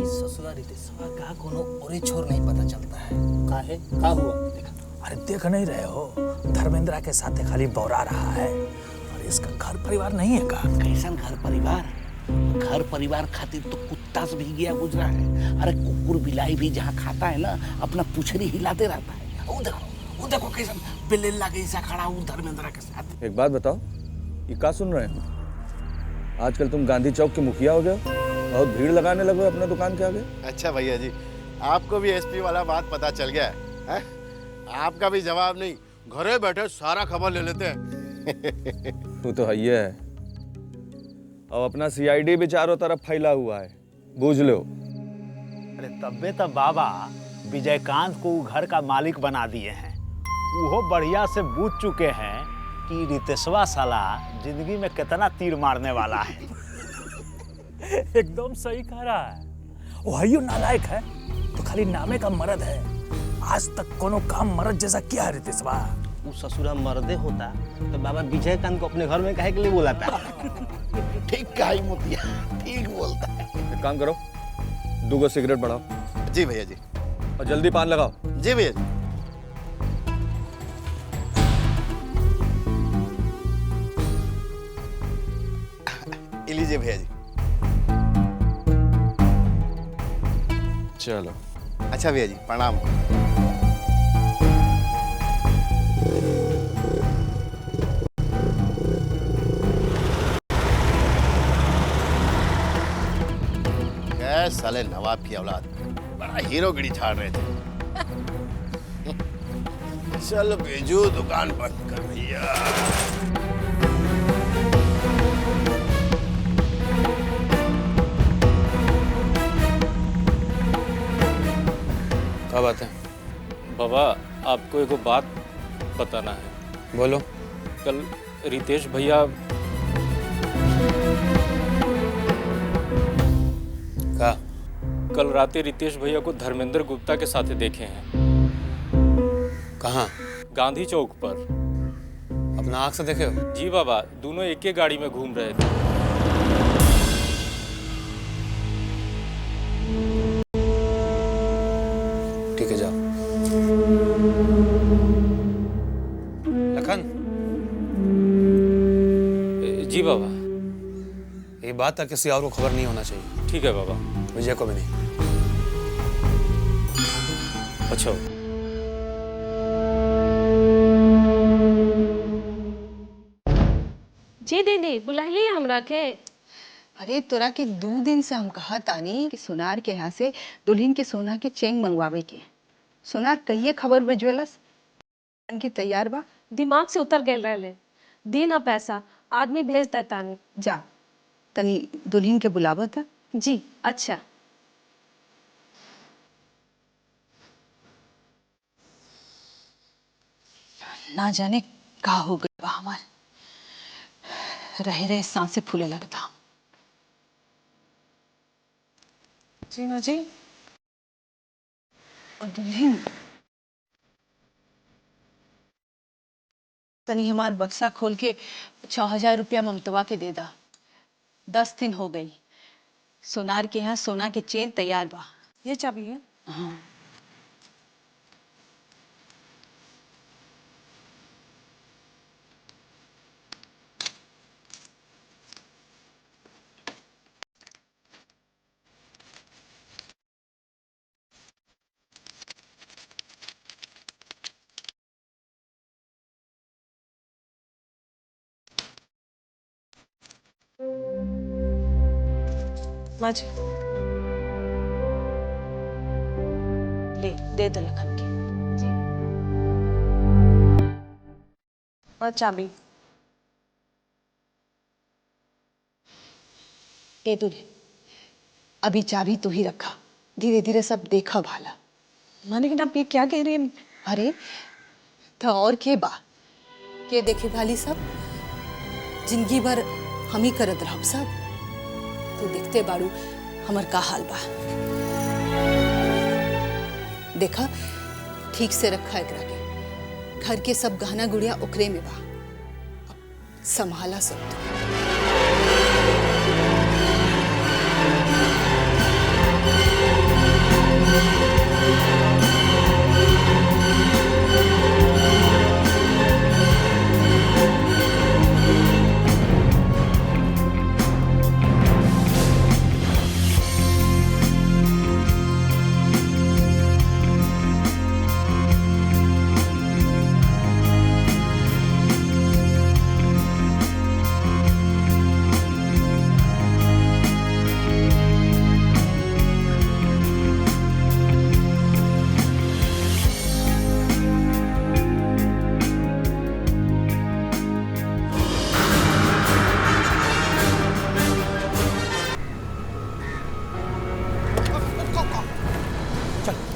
इस ससुरा रितेशवा का कोनो औरे छोर नहीं पता चलता है। काहे? का हुआ? देखा। अरे देख नहीं रहे हो, धर्मेंद्र के साथ खाली बौरा रहा है, और इसका घर परिवार नहीं है का? कैसन घर परिवार? घर परिवार खातिर तो कुत्ता से भी गया गुजरा है। अरे कुकुर बिलाई भी जहाँ खाता है ना, अपना पुछरी हिलाते रहता है। वो देखो कैसन बिल्ला के ऐसा खड़ा हूँ धर्मेंद्र के साथ। एक बात बताओ, ये क्या सुन रहे हैं? आजकल तुम गांधी चौक के मुखिया हो गए, बहुत भीड़ लगाने लगे अपने दुकान के आगे। अच्छा भैया जी, आपको भी एसपी वाला बात पता चल गया है? आपका भी जवाब नहीं, घरे बैठे सारा खबर ले लेते हैं। तू तो है ही है। अब अपना सीआईडी भी चारों तरफ फैला हुआ है, बूझ लो। अरे तब्बे तब बाबा विजयकांत को घर का मालिक बना दिए हैं। वो बढ़िया से बूझ चुके हैं कि रितेशवा साला जिंदगी में कितना तीर मारने वाला है। एकदम सही कह रहा है। वो हयो नालायक है तो खाली नामे का मर्द है। आज तक कोनो काम मर्द जैसा किया है रितेशवा? वो ससुरा मर्दे होता तो बाबा विजयकांत को अपने घर में काहे के लिए बुलाता? ठीक कहा मोतिया, ठीक बोलता है। एक काम करो, 2 सिगरेट बढ़ाओ। जी भैया जी। और जल्दी पान लगाओ। जी भैया जी। लीजिए भैया जी। चलो। अच्छा भैया जी, प्रणाम। है साले नवाब की औलाद, बड़ा हीरोगिरी झाड़ रहे थे। चल बेजू दुकान बंद कर भैया। क्या बात है? बाबा आपको एगो बात बताना है। बोलो। कल रितेश भैया का कल राते रितेश भैया को धर्मेंद्र गुप्ता के साथ देखे हैं। कहाँ? गांधी चौक पर। अपना आँख से देखे हो? जी बाबा, दोनों एक ही गाड़ी में घूम रहे थे। ठीक है जाओ। लखन। जी बाबा। ये बात है किसी और को खबर नहीं होना चाहिए। ठीक है बाबा। विजय को भी नहीं। अच्छा। जी दीदी बुलाइए हमरा के। अरे तोरा के 2 दिन से हम कहा तानी कि सोनार के यहाँ से दुल्हन के सोना के चेंग मंगवावे के। सोनार कहिए खबर भेजवेलस कि तैयार बा। दिमाग से उतर गए रहले। दिन पैसा आदमी भेज देता नहीं। जा तनी दुल्हन के बुलावा था। जी अच्छा। ना जाने का हो गया बा हमार, रहे रहे सांसें फूले लगता। जी ना जी। और दुल्हन तनी हमार बक्सा खोल के 6000 रुपया ममतवा के दे दा। 10 दिन हो गई। सोनार के यहाँ सोना के चेन तैयार बा। ये चाबी है। हाँ। माजी ले दे दे लखन के। और चाबी। ए तुझे अभी चाबी तू ही रखा, धीरे धीरे सब देखा भाला। माने कि आप ये क्या कह रही हैं? अरे तो और के बा के देखे भाली सब जिंदगी भर हम ही करत रहब सब। तू देखते बाड़ू हमर का हाल बा। देखा ठीक से रखा एकरा के। घर के सब गहना गुड़िया ओकरे में बा। संभाला सब तू।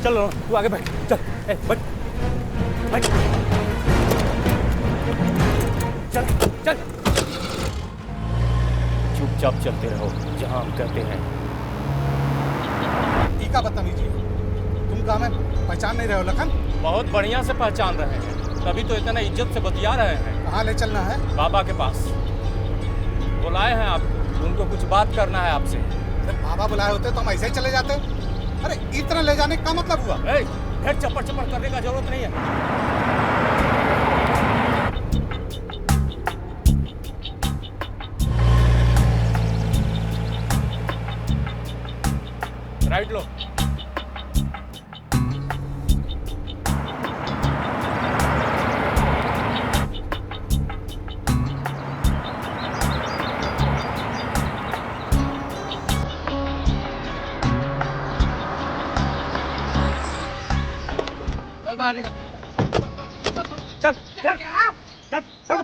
चल तू आगे बैठ। चल बैठ बैठ। चल चल। चुपचाप चलते रहो जहां हम कहते हैं। का बदतमीजी है। तुम कहा मैं पहचान नहीं रहे हो लखन? बहुत बढ़िया से पहचान रहे हैं, तभी तो इतना इज्जत से बतिया रहे हैं। कहाँ ले चलना है? बाबा के पास बुलाए हैं आपको, उनको कुछ बात करना है आपसे। बाबा बुलाए होते तो हम ऐसे ही चले जाते। अरे इतना ले जाने का मतलब हुआ? फिर चप्पड़ चप्पड़ करने का जरूरत नहीं है। राइट लो। मारेगा। चल चल चल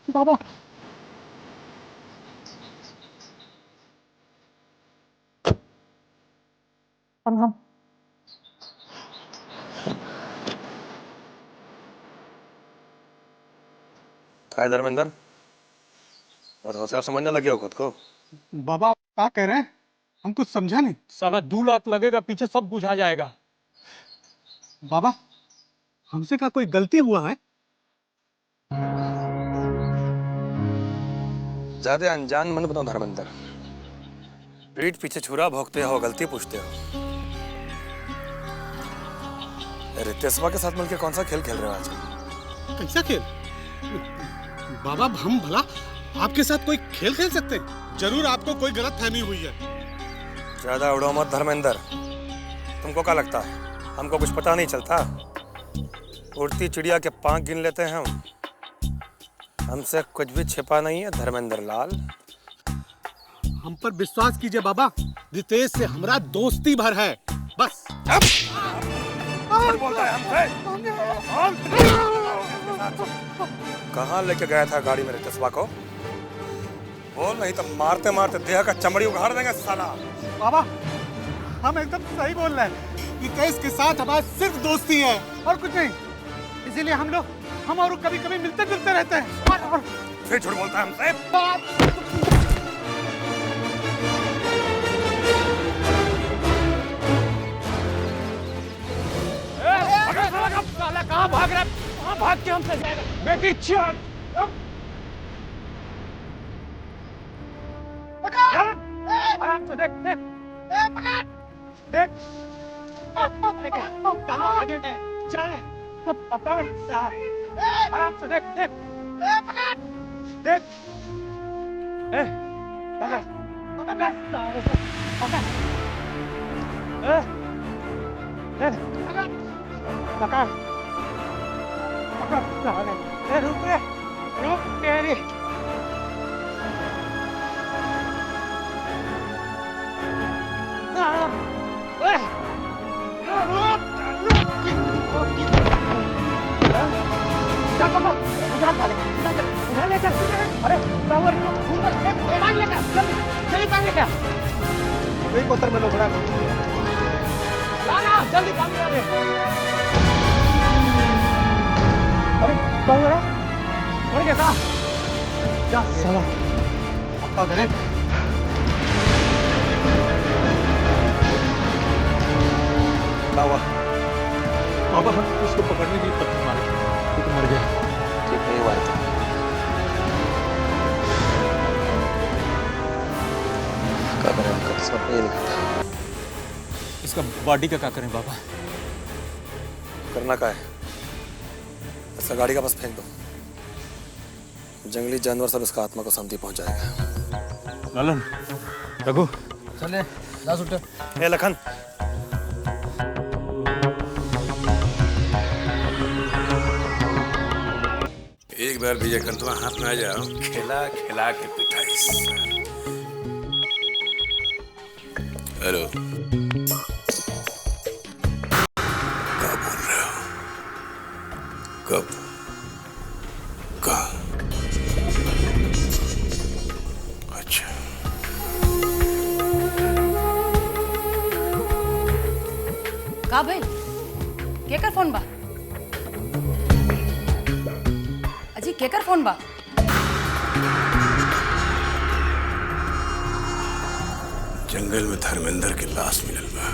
बाबा प्रणाम। काय धर्मेंद्र, और होशियार समझने लगे हो खुद को? बाबा क्या कह रहे हैं? हम कुछ समझा नहीं। साला 2 लाख लगेगा, पीछे सब बुझा जाएगा। बाबा हमसे क्या कोई गलती हुआ है? ज्यादा अनजान मन बनो धर्मेंद्र। पीठ पीछे छुरा भोंकते हो, गलती पूछते हो। रितेशवा के साथ मिलकर कौन सा खेल खेल रहे हो आजकल? कैसा खेल? बाबा हम भला आपके साथ कोई खेल खेल सकते हैं? जरूर आपको कोई गलत फहमी हुई है। ज्यादा उड़ो मत धर्मेंद्र। तुमको क्या लगता है हमको कुछ पता नहीं चलता? उड़ती चिड़िया के पांख गिन लेते हैं हम। हमसे कुछ भी छिपा नहीं है धर्मेंद्र लाल। हम पर विश्वास कीजिए बाबा, रितेश से हमारा दोस्ती भर है बस। बोलता है कहाँ लेके गया था गाड़ी में रितेशवा को? बोल, नहीं तो मारते मारते देह का चमड़ी उखाड़ देंगे साला। बाबा हम एकदम सही बोल रहे हैं। रितेश के साथ हमारी सिर्फ दोस्ती है और कुछ नहीं। इसीलिए हम और कभी कभी मिलते जुलते रहते हैं। फिर झूठ बोलता है हमसे। साला कहाँ भाग रहा है? कहाँ भाग के हमसे जाएगा? बेटी चल। आराम से देख देख देख। कहाँ भागे? चल पकड़। आराम से देख देख देख। पकड़ पकड़ पकड़ पकड़। रुक रे, रुक तेरी। जल्दी पानी ला दे। अरे कौन है? कौन कैसा? जा साला पक्का करे। बाबा बाबा उसको पकड़ने के लिए पत्थर मारे तो मर गया। ठीक नहीं हुआ था। क्या करें हम? किस्मत में ये लिखा था। इसका बॉडी का क्या करें बाबा? करना क्या है? ऐसा गाड़ी का बस फेंक दो। जंगली जानवर सब इसका आत्मा को शांति पहुंचाएगा। ललन, रघु, चले ला सुटे। ए लखन, एक बार विजय कंतवा हाथ में आ जाओ, खिला खिला के पिटाई। हेलो, क्या बोल रहे हो? कब? कहाँ? अच्छा, का भाई केकर फोन बा? अजी केकर फोन बा? जंगल में धर्मेंद्र की लाश मिलल बा।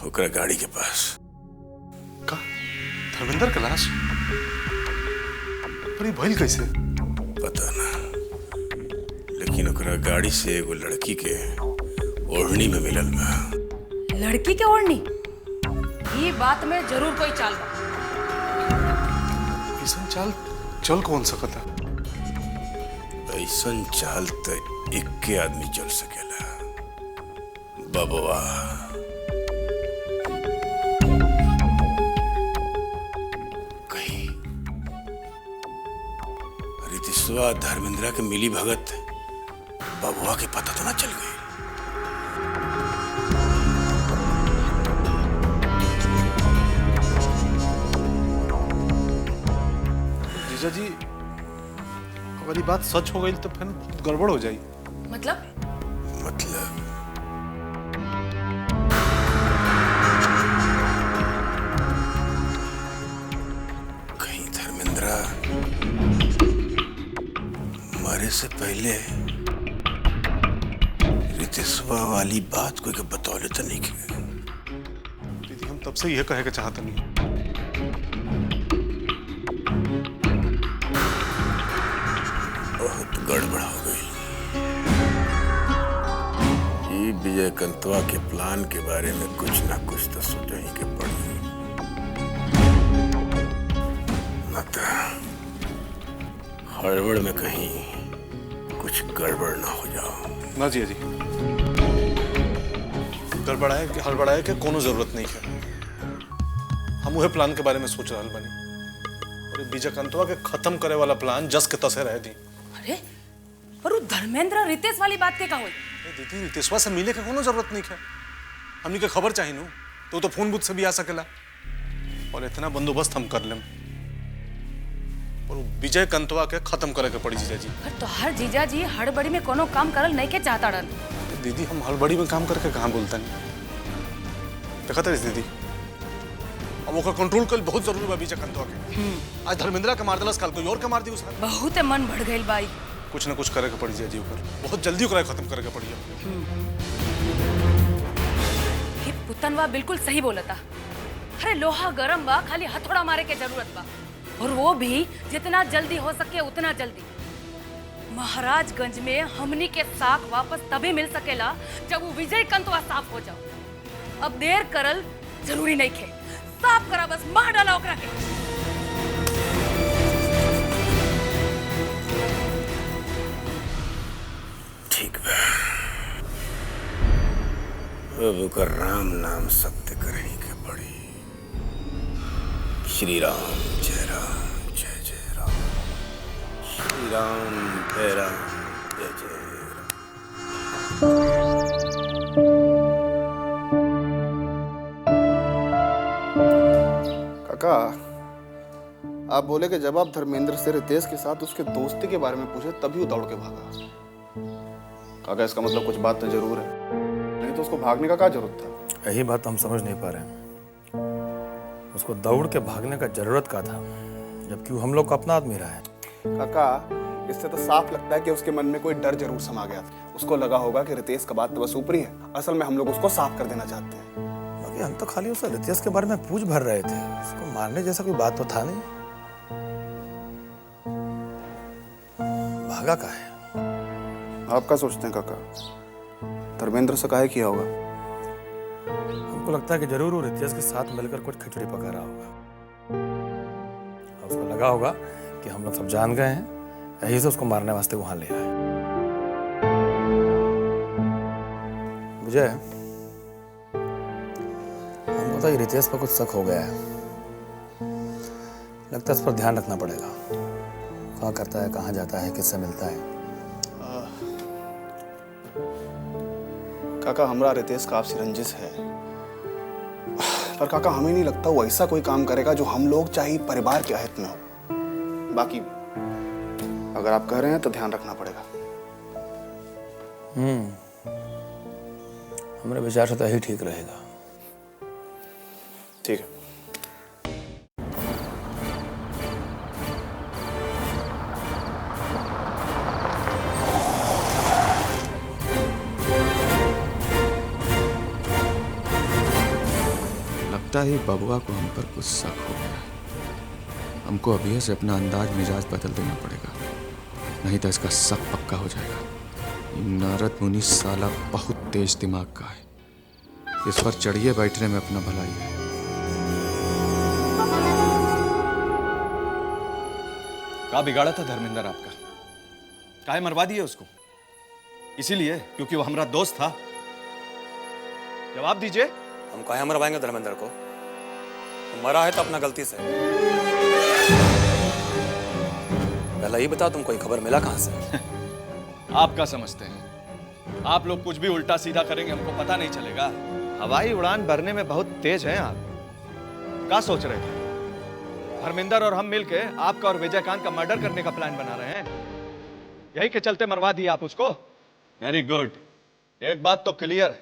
ओकरा गाड़ी के पास। का? धर्मेंद्र का लाश? पर ये भइल कैसे? पता ना, लेकिन ओकरा गाड़ी से एगो लड़की के ओढ़नी में मिलल बा। लड़की के ओढ़नी? ये बात में जरूर कोई चाल बा। ऐसा चाल चल कौन सकता? ऐसन चाल तो इक्के आदमी चल सकेला, बबुआ। कहीं रितेशवा धर्मेंद्र के मिली भगत बबुआ के पता तो ना चल गई? जी अगर ये बात सच हो गई तो फिर बहुत गड़बड़ हो जाएगी। मतलब कहीं धर्मेंद्र मरे से पहले रितेशवा वाली बात कोई के बतौले तो नहीं के। दीदी हम तब से यह कहे के चाहते नहीं। बहुत गड़बड़ हो गई। ये विजय कंतवा के प्लान के बारे में कुछ ना कुछ तो सोचा ही के पड़ी। मत हड़बड़ में कहीं कुछ गड़बड़ ना हो जाओ। ना जी जी, गड़बड़ाए के हड़बड़ाए के कोनो जरूरत नहीं है। हम वह प्लान के बारे में सोच रहा बनी और विजय कंतवा के खत्म करे वाला प्लान जस के तसे रह दी। अरे पर वो धर्मेंद्र रितेश वाली बात के का होई? दीदी रितेशवा से मिले के कोनो जरूरत नहीं है। हमनी के खबर चाहिए नु तो फोन बुथ से भी आ सकेला और इतना बंदोबस्त हम कर लेम। और विजय कंतवा के खत्म करे के पड़ी जीजा जी। पर तो हर जीजा जी हड़बड़ी में कोनो काम करल नहीं के चाहता रन। दीदी हम हड़बड़ी में काम करके कहाँ बोलता नहीं। देखा था दीदी अब वो कंट्रोल कर बहुत जरूरी है विजय कंतवा के। आज धर्मेंद्र के मार दिलस, कल कोई और के मार दी उसका। बहुत मन बढ़ गई बाई। कुछ ना कुछ करे के पड़ी जी ऊपर, बहुत जल्दी ओकरा खत्म करे के पड़ी। ये पुतनवा बिल्कुल सही बोला था। अरे लोहा गरम बा, खाली हथौड़ा मारे के जरूरत बा और वो भी जितना जल्दी हो सके उतना जल्दी। महाराजगंज में हमनी के साख वापस तभी मिल सकेला जब वो विजय कंतवा साफ हो जाओ। अब देर करल जरूरी नहीं खे, साफ करा बस, मार डाला ओकरा के। ठीक बा, अब ओकर राम नाम सत्य करही के पड़ी। श्री राम जय राम जय जय राम, श्री राम जय राम जय जय काका, आप बोले कि जब आप धर्मेंद्र से रितेश के साथ उसके दोस्ती के बारे में पूछे तभी वो दौड़ के भागा। काका इसका मतलब कुछ बात तो जरूर है, नहीं तो उसको भागने का क्या जरूरत था? यही बात हम समझ नहीं पा रहे हैं। उसको दौड़ के भागने का जरूरत का था जबकि वो हम लोग का अपना आदमी रहा है। काका इससे तो साफ लगता है कि उसके मन में कोई डर जरूर समा गया था। उसको लगा होगा कि रितेश का बात तो बस ऊपरी है, असल में हम लोग उसको साफ कर देना चाहते हैं। बाकी हम तो खाली उसे रितेश के बारे में पूछ भर रहे थे, उसको मारने जैसा कोई बात तो था नहीं। भागा का है? आप क्या सोचते हैं काका, धर्मेंद्र से काहे किया होगा? हमको लगता है कि जरूर वो रितेश के साथ मिलकर कुछ खिचड़ी पका रहा होगा। उसको लगा होगा कि हम लोग सब जान गए हैं, यही से उसको मारने वास्ते वहां ले आए। विजय, हमको तो रितेश पर कुछ शक हो गया है। लगता है इस पर ध्यान रखना पड़ेगा। कहाँ करता है, कहाँ जाता है, किससे मिलता है। काका हमरा रितेश का आपसे रंजिश है, पर काका हमें नहीं लगता वो ऐसा कोई काम करेगा जो हम लोग चाहे परिवार के हित में हो। बाकी अगर आप कह रहे हैं तो ध्यान रखना पड़ेगा। हमारे विचार से तो यही ठीक रहेगा। ठीक है। लगता है बबुआ को हम पर कुछ शक हो गया। हमको अभी से अपना अंदाज मिजाज बदल देना पड़ेगा, नहीं तो इसका शक पक्का हो जाएगा। नारद मुनि साला बहुत तेज दिमाग का है, इस पर चढ़िए बैठने में अपना भलाई है। क्या बिगाड़ा था धर्मेंद्र आपका? काहे मरवा दिए उसको? इसीलिए क्योंकि वो हमारा दोस्त था? जवाब दीजिए। हम काहे मरवाएंगे धर्मेंद्र को? मरा है तो अपना गलती से। पहले ही बताओ, तुमको खबर मिला कहां से? आप क्या समझते हैं आप लोग कुछ भी उल्टा सीधा करेंगे हमको पता नहीं चलेगा? हवाई उड़ान भरने में बहुत तेज हैं आप। क्या सोच रहे थे? धर्मेंद्र और हम मिलके आपका और विजयकांत का मर्डर करने का प्लान बना रहे हैं। यही के चलते मरवा दिया आप उसको। Very good. एक बात तो क्लियर,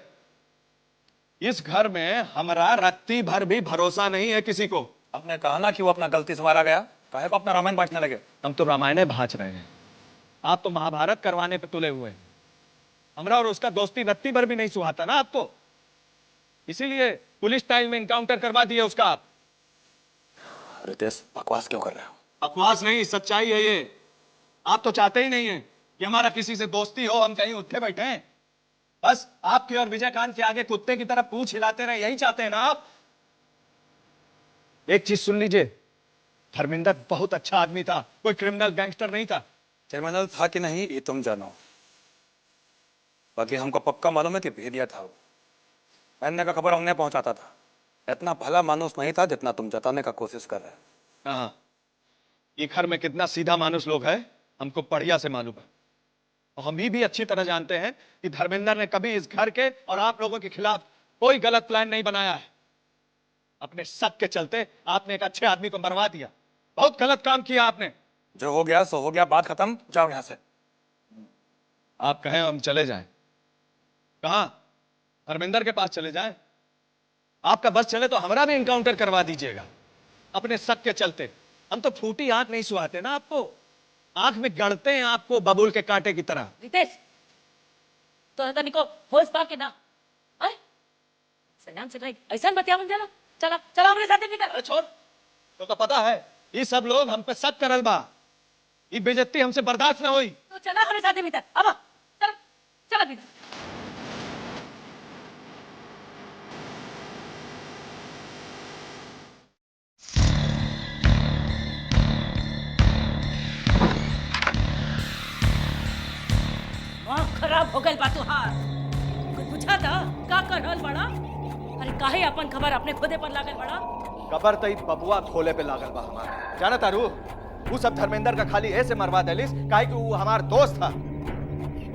इस घर में हमारा रत्ती भर भी भरोसा नहीं है किसी को। आपने कहा ना कि वो अपना गलती से मारा गया, काहे को अपना रामायण बांटने लगे? हम तो रामायण भांच रहे हैं, आप तो महाभारत करवाने पे तुले हुए हैं। हमरा और उसका दोस्ती रत्ती भर भी नहीं सुहाता ना आपको, इसीलिए पुलिस स्टाइल में इनकाउंटर करवा दिया उसका आप। रितेश, बकवास क्यों कर रहे हो? बकवास नहीं, सच्चाई है ये। आप तो चाहते ही नहीं है कि हमारा किसी से दोस्ती हो, हम कहीं उठे बैठे हैं। बस आपके और विजयकांत के आगे कुत्ते की तरह पूंछ हिलाते रहे, यही चाहते हैं ना आप? एक चीज सुन लीजिए, धर्मेंद्र बहुत अच्छा आदमी था, कोई क्रिमिनल गैंगस्टर नहीं था। क्रिमिनल था कि नहीं ये तुम जानो, बाकी हमको पक्का मालूम है कि भेदिया था वो। पहनने का खबर हमने पहुंचाता था। इतना भला मानुस नहीं था जितना तुम जताने का कोशिश कर रहे हैं। हाँ, ये घर में कितना सीधा मानुस लोग है हमको बढ़िया से मालूम है। और हम भी अच्छी तरह जानते हैं कि धर्मेंद्र ने कभी इस घर के और आप लोगों के खिलाफ कोई गलत प्लान नहीं बनाया है। अपने शक के चलते आपने एक अच्छे आदमी को मरवा दिया। बहुत गलत काम किया आपने। जो हो गया सो हो गया, बात खत्म, जाओ यहां से। आप कहें हम चले जाएं? कहां? धर्मेंद्र के पास चले जाएं? आपका बस चले तो हमारा भी इनकाउंटर करवा दीजिएगा अपने शक के चलते। हम तो फूटी आंख नहीं सुहाते ना आपको, आंख में गड़ते हैं आपको बबूल के कांटे की तरह। रितेश, तो तनिको होश पाके ना, अरे सयान से नहीं ऐसा बतिया मन जाला। चला चला हमरे साथे निकल। अरे छोड़, तो पता है ये सब लोग हम पे शक करल बा, ये बेइज्जती हमसे बर्दाश्त ना होई। तो चला हमरे साथे भीतर, अब चल चला भीतर। खराब हो गई बा तुहार। कुछ पूछा था का कर रहल बड़ा? अरे काहे अपन खबर अपने खुदे पर लागल बड़ा? कबर तई बबुआ खोले पे लागल बा हमार। जाना तारू, वो सब धर्मेंद्र का खाली ऐसे मरवा देलिस काहे कि वो हमार दोस्त था।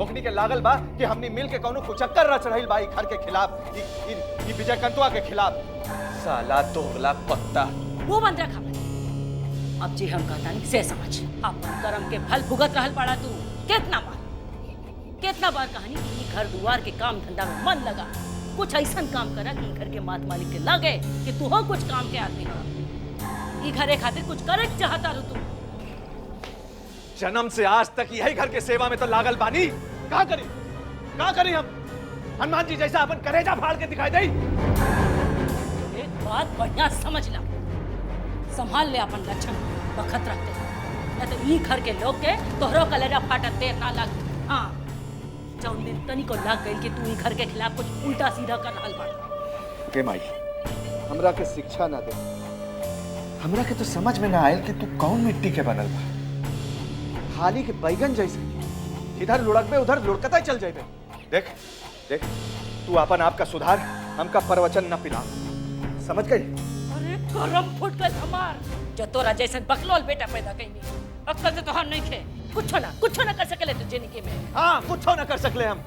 ओकनी के लागल बा कि हमनी मिल के कौनो कुचक्कर रच रही बा ई घर के खिलाफ, ई विजयकांतवा के खिलाफ। साला दोगला पत्ता। वो बंद रखा। अब जी हम कहता नहीं से समझ, अपन कर्म के फल भुगत रहल बड़ा तू। कितना बार कहानी कि घर दुआर के काम धंधा में मन लगा, कुछ ऐसा काम करा कि घर के मात मालिक के लगे कि तू हो कुछ काम के आदमी हो। घरे खातिर कुछ करे चाहता रो तू। जन्म से आज तक यही घर के सेवा में तो लागल बानी। का करी हम? हनुमान जी जैसा अपन करेजा फाड़ के दिखाई दे। एक बात बढ़िया समझ ला, संभाल ले अपन लक्षण, बखत रखते न तो ई घर के लोग के तोहरो कलेजा फाटत देर ना लग। हाँ, जौन दिन तनी को लग गई कि तू ई घर के खिलाफ कुछ उल्टा सीधा कर रहल बा। के माई, हमरा के शिक्षा ना दे। हमरा के तो समझ में ना आयल कि तू कौन मिट्टी के बनल बा। हाली के बैगन जैसे इधर लुढ़कबे उधर लुढ़कता चल जाइबे। देख देख, तू अपन आप का सुधार, हमका प्रवचन न पिला। समझ गई? अरे करम फुट गल हमार, जो तोरा जैसे बकलोल बेटा पैदा कइनी। अक्कल से तोहार नहीं खे, कुछ ना कर सकले तू जिंदगी में। हाँ, कुछ ना कर सकले हम।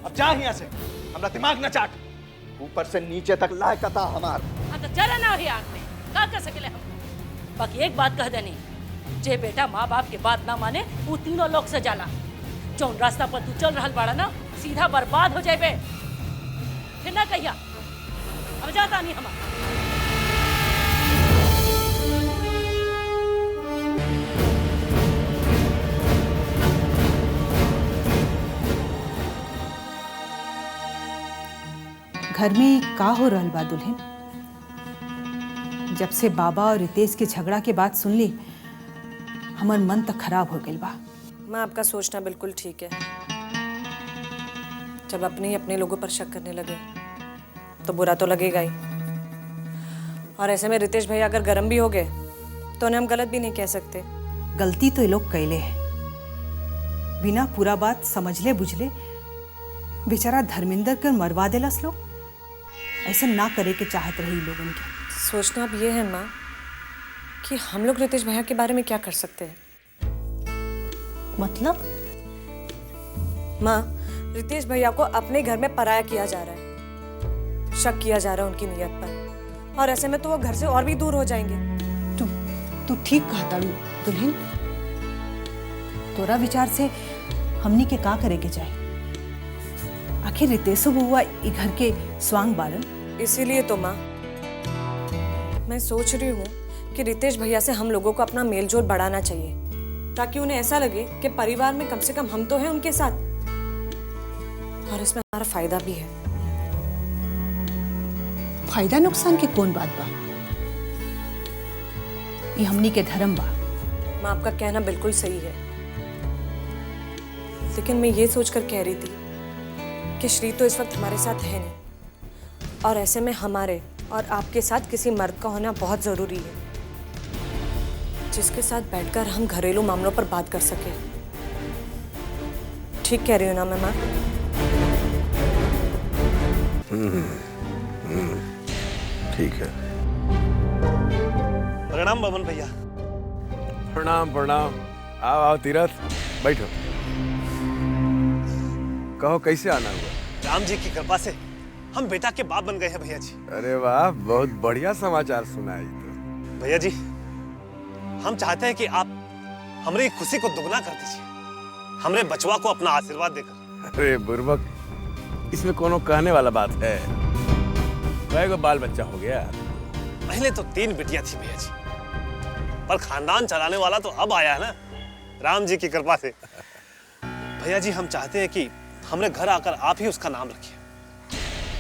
अब जा यहाँ से, हमरा दिमाग न चाट। ऊपर से नीचे तक लायकता हमार। हाँ तो चला ना ही आग में, का कर सकले हम। बाकी एक बात कह देनी, जे बेटा माँ बाप के बात ना माने वो तीनों लोग से जाला। जौन रास्ता पर तू चल रहल बाड़ा ना, सीधा बर्बाद हो जाइबे। फिर ना कहिया, अब जाता नहीं हमार। घर में का हो रहल बा दुल्हन? जब से बाबा और रितेश के झगड़ा के बात सुन ली, हमार मन तक खराब हो गई बा। माँ, आपका सोचना बिल्कुल ठीक है। जब अपने ही अपने लोगों पर शक करने लगे तो बुरा तो लगेगा ही। और ऐसे में रितेश भैया अगर गर्म भी हो गए तो उन्हें हम गलत भी नहीं कह सकते। गलती तो ये लोग कैले हैं, बिना पूरा बात समझले बुझले बेचारा धर्मेंद्र कर मरवा देलस लोग। ऐसा ना करे के चाहत रही लोगों के। सोचना अब ये है माँ कि हम लोग रितेश भैया के बारे में क्या कर सकते हैं। मतलब? माँ, रितेश भैया को अपने घर में पराया किया जा रहा है, शक किया जा रहा है उनकी नीयत पर, और ऐसे में तो वो घर से और भी दूर हो जाएंगे। तू ठीक कहा ताड़ू दुल्हन। तोरा विचार से हमनी के का करे के जाए? आखिर रितेशो बुआ ई घर के स्वांग बारन। इसीलिए तो माँ मैं सोच रही हूँ कि रितेश भैया से हम लोगों को अपना मेलजोल बढ़ाना चाहिए, ताकि उन्हें ऐसा लगे कि परिवार में कम से कम हम तो हैं उनके साथ, और इसमें हमारा फायदा भी है। फायदा नुकसान के कौन बात बा? ये हमनी के धर्म बा। माँ आपका कहना बिल्कुल सही है, लेकिन मैं ये सोचकर कह रही थी कि श्री तो इस वक्त हमारे साथ है नहीं, और ऐसे में हमारे और आपके साथ किसी मर्द का होना बहुत जरूरी है, जिसके साथ बैठकर हम घरेलू मामलों पर बात कर सके। ठीक कह रही हूँ ना मैं माँ? ठीक है। प्रणाम बबन भैया। प्रणाम प्रणाम। आओ आओ तीरथ, बैठो। कहो कैसे आना हुआ? राम जी की कृपा से हम बेटा के बाप बन गए हैं भैया जी। अरे वाह, बहुत बढ़िया समाचार सुनाई तो। भैया जी हम चाहते हैं कि आप हमारी खुशी को दुगना कर दीजिए, हमरे बचवा को अपना आशीर्वाद देकर। अरे बुर्बक, इसमें कोनो कहने वाला बात है? वह बाल बच्चा हो गया? पहले तो 3 बिटियां थी भैया जी, पर खानदान चलाने वाला तो अब आया है ना, राम जी की कृपा से। भैया जी हम चाहते हैं कि हमरे घर आकर आप ही उसका नाम रखिए।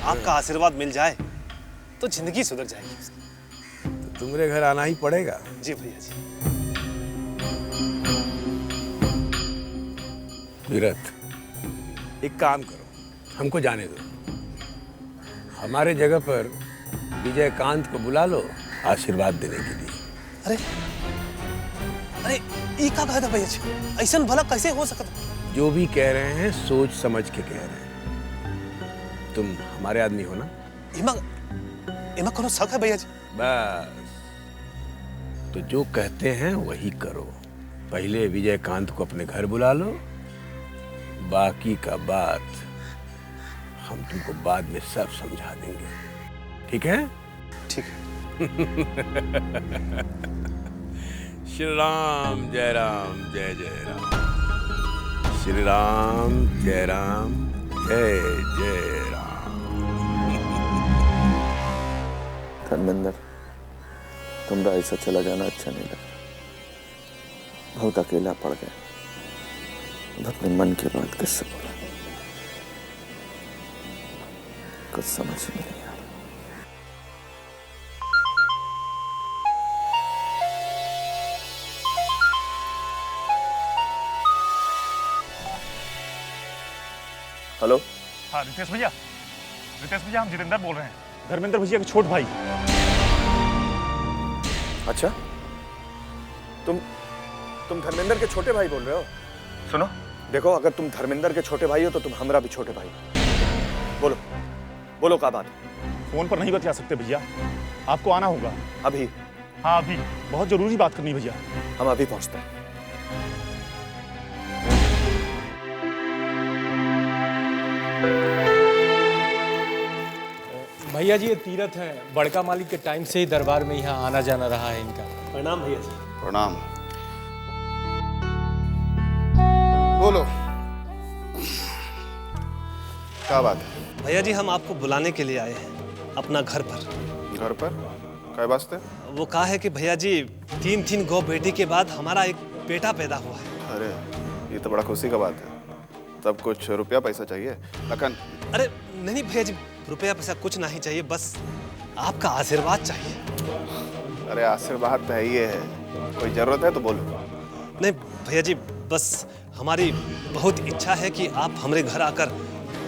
आपका आशीर्वाद मिल जाए तो जिंदगी सुधर जाएगी। तो तुम्हारे घर आना ही पड़ेगा। जी भैया जी। तीरथ, एक काम करो, हमको जाने दो। हमारे जगह पर विजयकांत को बुला लो आशीर्वाद देने के लिए। अरे अरे ये क्या कहा था भैया जी? ऐसा भला कैसे हो सकता? जो भी कह रहे हैं सोच समझ के कह रहे हैं। तुम हमारे आदमी हो ना? इमा कोनो शक है भैया जी? बस, तो जो कहते हैं वही करो। पहले विजयकांत को अपने घर बुला लो, बाकी का बात हम तुमको बाद में सब समझा देंगे। ठीक है? ठीक है। श्री राम जय राम जय जय राम। श्री राम जय जय राम। धर्मेंद्र, तुमरा ऐसा चला जाना अच्छा नहीं लगा। बहुत अकेला पड़ गया। अपने मन की बात किससे बोला? कुछ समझ नहीं आ रहा। हेलो। हाँ रितेश भैया, हम जितेंद्र बोल रहे हैं, धर्मेंद्र भैया के छोट भाई। अच्छा, तुम धर्मेंद्र के छोटे भाई बोल रहे हो? सुनो, देखो, अगर तुम धर्मेंद्र के छोटे भाई हो तो तुम हमरा भी छोटे भाई। बोलो क्या बात? फोन पर नहीं बता सकते भैया, आपको आना होगा। अभी? हाँ अभी, बहुत जरूरी बात करनी भैया। हम अभी पहुंचते हैं। भैया जी ये तीरथ है, बड़का मालिक के टाइम से ही दरबार में यहाँ आना जाना रहा है इनका। प्रणाम भैया जी। प्रणाम। बोलो क्या बात है? भैया जी हम आपको बुलाने के लिए आए हैं अपना घर पर। घर पर? क्या वास्ते? वो कहा है कि भैया जी 3 गौ बेटी के बाद हमारा एक बेटा पैदा हुआ है। अरे ये तो बड़ा खुशी का बात है। तब कुछ रुपया पैसा चाहिए लखन? अरे नहीं भैया जी, रुपया पैसा कुछ नहीं चाहिए, बस आपका आशीर्वाद चाहिए। अरे आशीर्वाद तो है, ये है, कोई जरूरत है तो बोलो। नहीं भैया जी, बस हमारी बहुत इच्छा है कि आप हमारे घर आकर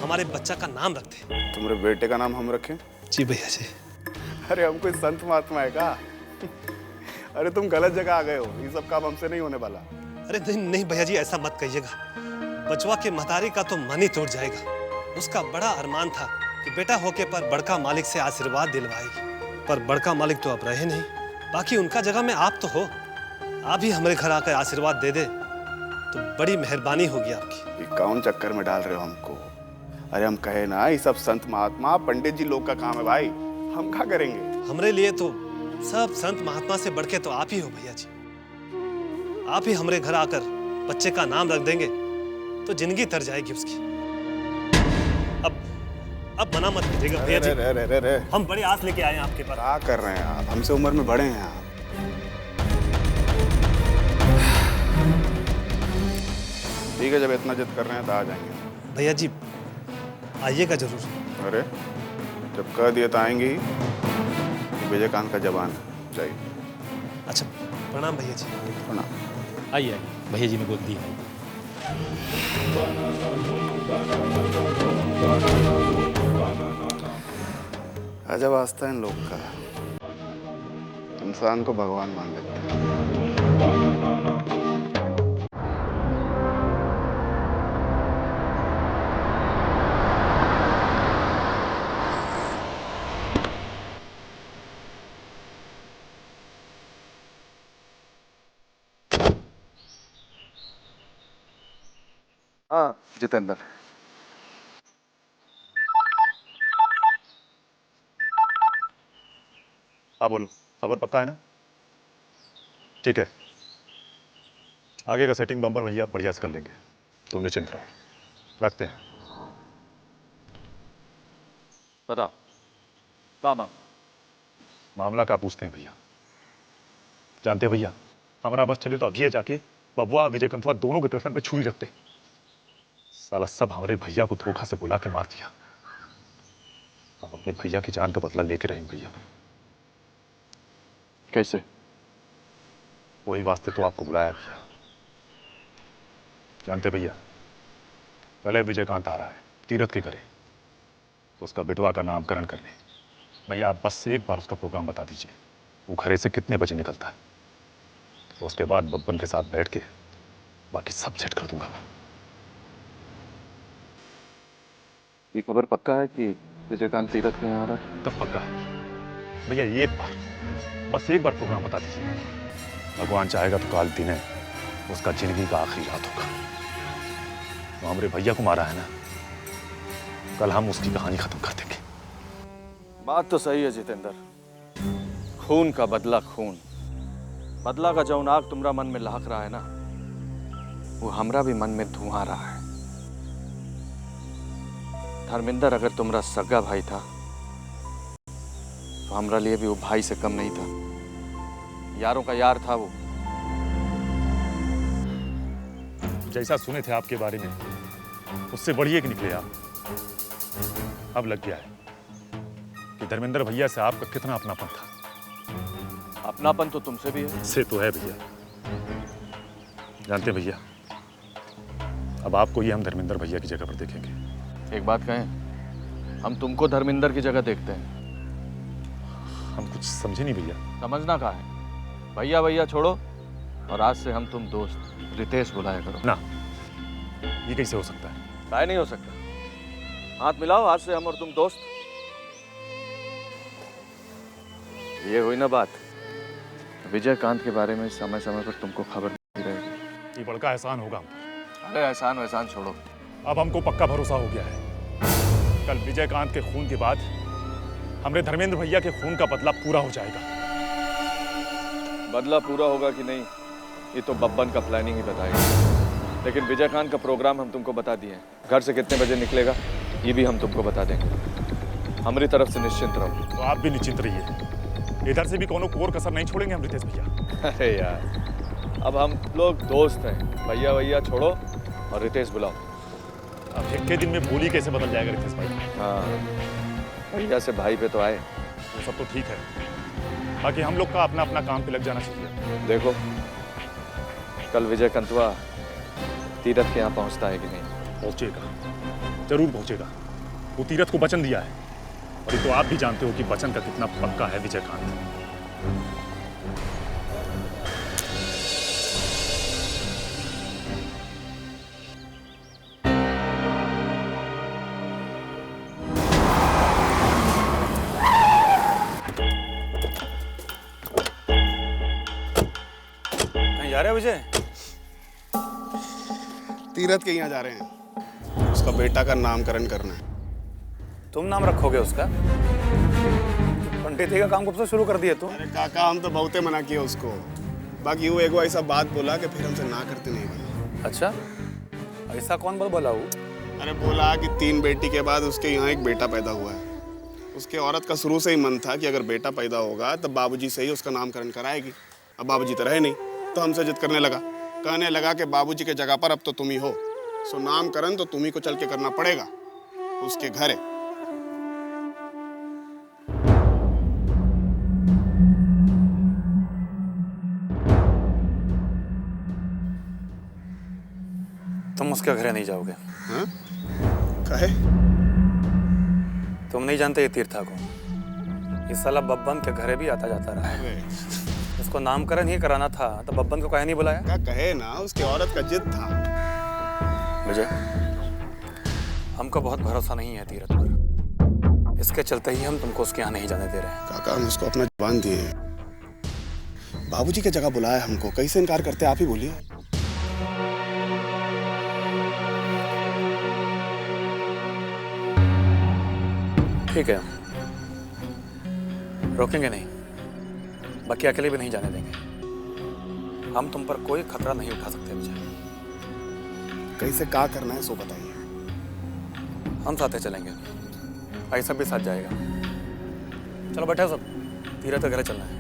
हमारे बच्चा का नाम रख दें। तुम्हारे बेटे का नाम हम रखें? जी भैया जी। अरे हम कोई संत महात्मा है क्या? अरे तुम गलत जगह आ गए हो, ये सब काम हमसे नहीं होने वाला। अरे नहीं भैया जी, ऐसा मत कहिएगा। बचवा के महतारी का तो मन ही टूट जाएगा। उसका बड़ा अरमान था कि बेटा होके पर बड़का मालिक से आशीर्वाद दिलवाएगी, पर बड़का मालिक तो अब रहे नहीं। बाकी उनका जगह में आप तो हो, आप ही हमारे घर आकर आशीर्वाद दे दे तो बड़ी मेहरबानी होगी आपकी। ये कौन चक्कर में डाल रहे हो हमको? अरे हम कहे ना, ये सब संत महात्मा पंडित जी लोग का काम है भाई, हम क्या करेंगे? हमरे लिए तो सब संत महात्मा से बढ़ के तो आप ही हो भैया जी। आप ही हमारे घर आकर बच्चे का नाम रख देंगे तो जिंदगी तर जाएगी उसकी। अब मना मत कीजिएगा भैया जी। रे। हम बड़ी आस लेके आए हैं आपके पास। क्या कर रहे हैं आप? हमसे उम्र में बड़े हैं आप। ठीक है, जब इतना जिद कर रहे हैं तो आ जाएंगे। भैया जी आइएगा जरूर। अरे जब कह दिए तो आएंगे ही। विजयकांत का जवान चाहिए। अच्छा प्रणाम भैया जी। प्रणाम। आइए आइए, भैया जी ने बोल दी है। अजब आस्था है इन लोग का, इंसान को भगवान मान लेते हैं। हाँ जितेंद्र, हाँ बोलो, खबर पक्का है ना? ठीक है, आगे का सेटिंग बम्पर भैया बढ़िया से कर लेंगे, तुम निश्चिंत रहो। रखते हैं। बताओ क्या मामला क्या पूछते हैं भैया? जानते हैं भैया, हमारा बस चले तो अभी जाके बबुआ विजयकांतवा दोनों के टेलीफोन पे छुरी रखते। साला सब हमारे भैया को धोखा से बुला के मार दिया। अब अपने भैया की जान का बदला लेके रहेंगे भैया। कैसे? वही वास्ते तो आपको बुलाया भैया। जानते भैया, पहले विजयकांत आ रहा है तीरथ के घरे, तो उसका बिटवा का नामकरण करने। भैया आप बस एक बार उसका प्रोग्राम बता दीजिए, वो घरे से कितने बजे निकलता है, तो उसके बाद बब्बन के साथ बैठ के बाकी सब सेट कर दूंगा। ये खबर पक्का है कि विजयकांत तीरथ के यहाँ आ रहा है? तब पक्का है भैया, ये बार बस एक बार प्रोग्राम बता दीजिए। भगवान चाहेगा तो काल दिन है उसका जिंदगी का आखिरी रात होगा। तो हमारे भैया को मारा है ना, कल हम उसकी कहानी खत्म कर देंगे। बात तो सही है जितेंद्र, खून का बदला खून। बदला का जो नाग तुम्हारा मन में लहक रहा है ना, वो हमरा भी मन में धुआं रहा है। धर्मेंद्र अगर तुम्हारा सगा भाई था तो हमरा लिए भी वो भाई से कम नहीं था। यारों का यार था वो। जैसा सुने थे आपके बारे में उससे बढ़िया कि निकले आप। अब लग गया है कि धर्मेंद्र भैया से आपका कितना अपनापन था। अपनापन तो तुमसे भी है। से तो है भैया। जानते भैया, अब आपको ये हम धर्मेंद्र भैया की जगह पर देखेंगे। एक बात कहें, हम तुमको धर्मेंद्र की जगह देखते हैं। हम कुछ समझे नहीं भैया। समझना कहाँ है? भैया भैया छोड़ो और आज से हम तुम दोस्त रितेश बुलाया करो। ना, ये कैसे हो सकता है? काहे नहीं हो सकता? हाथ मिलाओ, आज से हम और तुम दोस्त। ये हुई ना बात। विजयकांत के बारे में समय समय पर तुमको खबर मिलती रहेगी। ये बड़का एहसान होगा। अरे एहसान वहसान छोड़ो, अब हमको पक्का भरोसा हो गया है, कल विजयकांत के खून के बाद हमरे धर्मेंद्र भैया के खून का बदला पूरा हो जाएगा। बदला पूरा होगा कि नहीं ये तो बब्बन का प्लानिंग ही बताएगा, लेकिन विजयकांत का प्रोग्राम हम तुमको बता दिए। घर से कितने बजे निकलेगा ये भी हम तुमको बता देंगे। हमारी तरफ से निश्चिंत रहो। तो आप भी निश्चिंत रहिए, इधर से भी कोनो कोर कसर नहीं छोड़ेंगे हम रितेश भैया। अरे यार, अब हम लोग दोस्त हैं। भैया भैया छोड़ो और रितेश बुलाओ। अब एक के दिन में बोली कैसे बदल जाएगा रितेश भाई? हाँ, भैया से भाई पे तो आए। वो सब तो ठीक है, बाकी हम लोग का अपना अपना काम पे लग जाना चाहिए। देखो कल विजयकांतवा तीरथ के यहाँ पहुँचता है कि नहीं? पहुंचेगा, जरूर पहुंचेगा। वो तीरथ को वचन दिया है, और ये तो आप भी जानते हो कि वचन का कितना पक्का है विजयकांत। कहीं जा रहे हो विजय? तीरथ के यहाँ जा रहे हैं, उसका बेटा का नामकरण करना है। तुम नाम रखोगे उसका? खेती का काम कब से शुरू कर दिए तू? अरे काका हम तो बहुते मना किए उसको, बाकी वो एगो ऐसा बात बोला कि फिर हमसे ना करते नहीं बना। अच्छा, ऐसा कौन बोला वो? अरे बोला कि 3 बेटी के बाद उसके यहाँ एक बेटा पैदा हुआ है। उसके औरत का शुरू से ही मन था कि अगर बेटा पैदा होगा तब बाबूजी से ही उसका नामकरण कराएगी। अब बाबूजी तो रहे नहीं, तो हमसे जिद करने लगा, कहने लगा कि बाबूजी के जगह पर अब तो तुम ही हो, सो नामकरण तो तुम ही को चल के करना पड़ेगा उसके घर है। तुम उसके घरे नहीं जाओगे? हाँ? काहे? तुम नहीं जानते ये तीर्था को? इस साला बब्बन के घरे भी आता जाता रहा है। उसको नामकरण ही कराना था तो बब्बन को काहे नहीं बुलाया? क्या कहे ना, उसकी औरत का जिद था। विजय, हमको बहुत भरोसा नहीं है तीरथ पर, इसके चलते ही हम तुमको उसके यहाँ नहीं जाने दे रहे हैं। काका हम उसको अपना जवान दिए हैं। बाबूजी की जगह बुलाया हमको, कैसे इनकार करते आप ही बोलिए। ठीक है, रोकेंगे नहीं, बाकी अकेले भी नहीं जाने देंगे। हम तुम पर कोई खतरा नहीं उठा सकते विजय। कैसे क्या करना है सो बताइए। हम साथ चलेंगे, ऐसा भी साथ जाएगा। चलो बैठे सब, तीरथ के घर चलना है।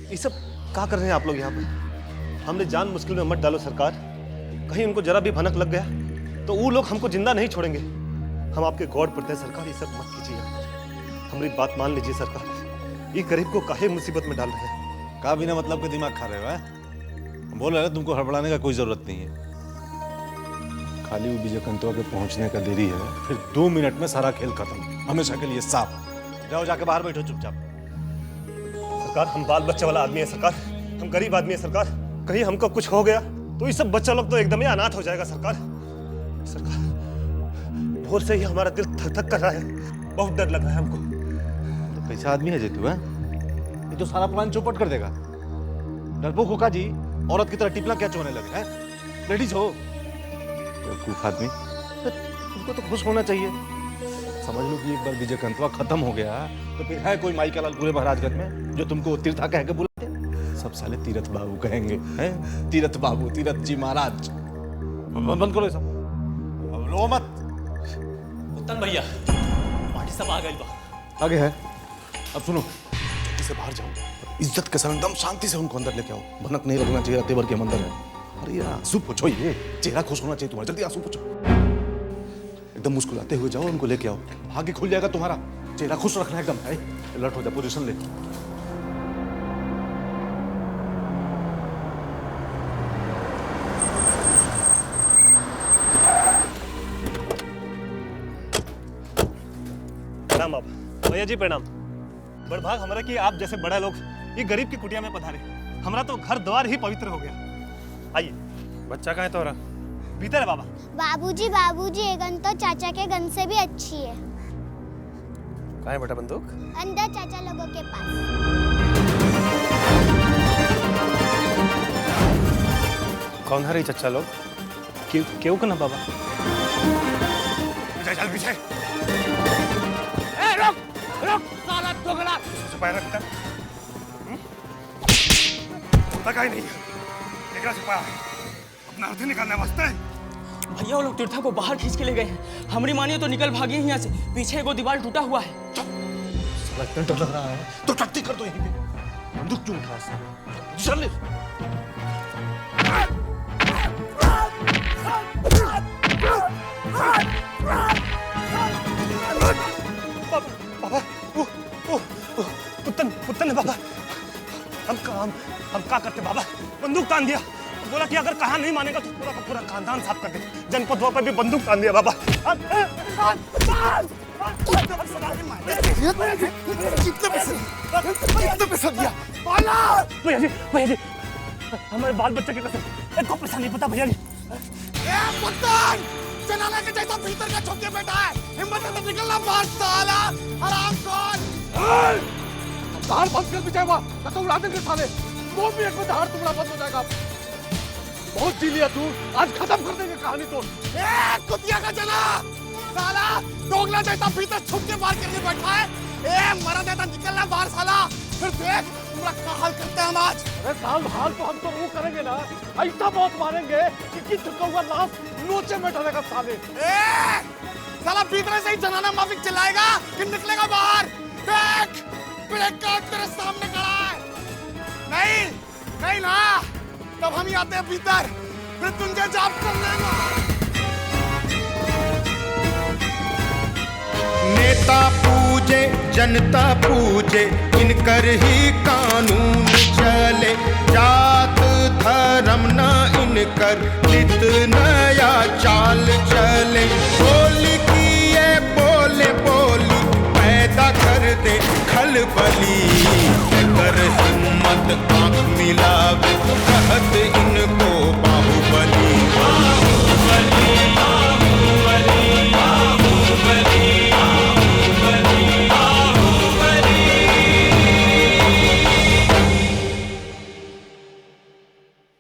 ये सब क्या कर रहे हैं आप लोग यहाँ पे? हमने जान मुश्किल में मत डालो सरकार, कहीं उनको जरा भी भनक लग गया तो वो लोग हमको जिंदा नहीं छोड़ेंगे। हम आपके गॉड पड़ते हैं सरकार, ये सब मत कीजिए। हमारी बात मान लीजिए सरकार, ये गरीब को काहे मुसीबत में डाल रहे हैं। का बिना मतलब के दिमाग खा रहे हो? बोल रहे तुमको हड़बड़ाने का कोई जरूरत नहीं है। खाली वो विजय कंतवा के पहुंचने का देरी है, फिर 2 मिनट में सारा खेल खत्म, हमेशा के लिए साफ। जाओ जाके बाहर बैठो चुपचाप। सरकार हम बाल बच्चे वाला आदमी है सरकार, हम गरीब आदमी है सरकार, कहीं हमको कुछ हो गया तो ये सब बच्चा लोग तो एकदम ही अनाथ हो जाएगा सरकार। सरकार भोर से ही हमारा दिल धक धक कर रहा है, बहुत डर लग रहा है हमको। तो कैसा आदमी है जेतू है? ये तो सारा प्लान चौपट कर देगा। डरपोक होका जी, औरत की तरह टिपला क्या चोने लगे हैं? लेडीज हो बेवकूफ आदमी। तुमको तो खुश होना चाहिए। समझ लो कि एक बार विजय कंतवा खत्म हो गया तो फिर है कोई माई का लाल पूरे महाराजगंज में जो तुमको तीर्था कह के बुलाते? सब साले तीरथ बाबू कहेंगे, हैं? तीरथ बाबू, तीरथ जी महाराज। बंद करो सब, लो मत। उत्तम भैया, सब आ गई बा। आगे है। अब सुनो, जल्दी से बाहर जाओ, इज्जत के साथ एकदम शांति से उनको अंदर लेके आओ। भनक नहीं लगना चाहिए, तेवर के मंदिर है। अरे यार आंसू पोछो, ये चेहरा खुश होना चाहिए तुम्हारा। जल्दी आंसू पोछो, एकदम मुस्कुराते हुए जाओ, उनको लेके आओ। भाग्य खुल जाएगा तुम्हारा। चेहरा खुश रखना एकदम। अलर्ट हो जा, पोजीशन ले। प्रणाम बाबा। भैया जी प्रणाम। बड़ भाग हमारा कि आप जैसे बड़ा लोग ये गरीब की कुटिया में पधारे। हमारा तो घर द्वार ही पवित्र हो गया। आइए। बच्चा कहाँ है तोरा? भीतर है बाबा। बाबूजी बाबूजी ये गन तो चाचा के गन से भी अच्छी है। कहाँ है बेटा बंदूक? अंदर चाचा लोगों के पास। कौन है रे चच्चा लोग? क्यों ना बाबा? पीछे चल पीछे। रुक रुक साला दोगला। पैर रखता होता का ही नहीं है। एकरा छुपा है अपना अर्थी निकालने वास्ते। भैया वो लोग तीर्था को बाहर खींच के ले गए हैं। हमारी मानिए तो निकल भागी यहाँ से। पीछे एगो दीवार टूटा हुआ है। साला इतना डर लग रहा है तो टट्टी कर दो यहीं पे। बंदूक क्यों उठा है? चल ले। बाबा पुत्तन है बाबा। हम क्या करते बाबा? बंदूक तान दिया। बोला कि अगर कहा नहीं मानेगा तो पूरा का पूरा खानदान साफ कर दे। जनपद पर भी बंदूक तान दिया बाबा। कितने पैसा दिया? भैया जी हमारे बाल बच्चे के कसम एक को पैसा नहीं पता भैया जी। जनाला के जैसा भीतर का छुप के बैठा है। हिम्मत है तो निकलना बाहर साला हरामखोर। धार बंद कर पीछे हुआ तो उड़ा देंगे साले। वो भी एक में धार टुकड़ा बंद हो जाएगा। बहुत जी लिया तू, आज खत्म कर देंगे कहानी तो। कुतिया का जना साला दोगला जैसा भीतर छुप के बाहर करने बैठा है। मरा देता निकलना बाहर साला। फिर देख पूरा क्या हाल करते हैं हम आज। अरे साल हाल तो हम तो वो करेंगे ना, ऐसा बहुत मारेंगे कि चुका हुआ लाश नोचे में डलेगा साले। साला भीतर से ही जनाना माफिक चिल्लाएगा कि निकलेगा बाहर। देख ब्रेक काट तेरे सामने खड़ा है। नहीं ना, तब हम ही आते हैं भीतर, फिर तुझे जाप कर लेगा। नेता पूजे जनता पूजे, इनकर ही कानून चले। जात धर्म न इनकर, नित नया चाल चले। बोली की ये बोले बोली पैदा कर दे खलबली।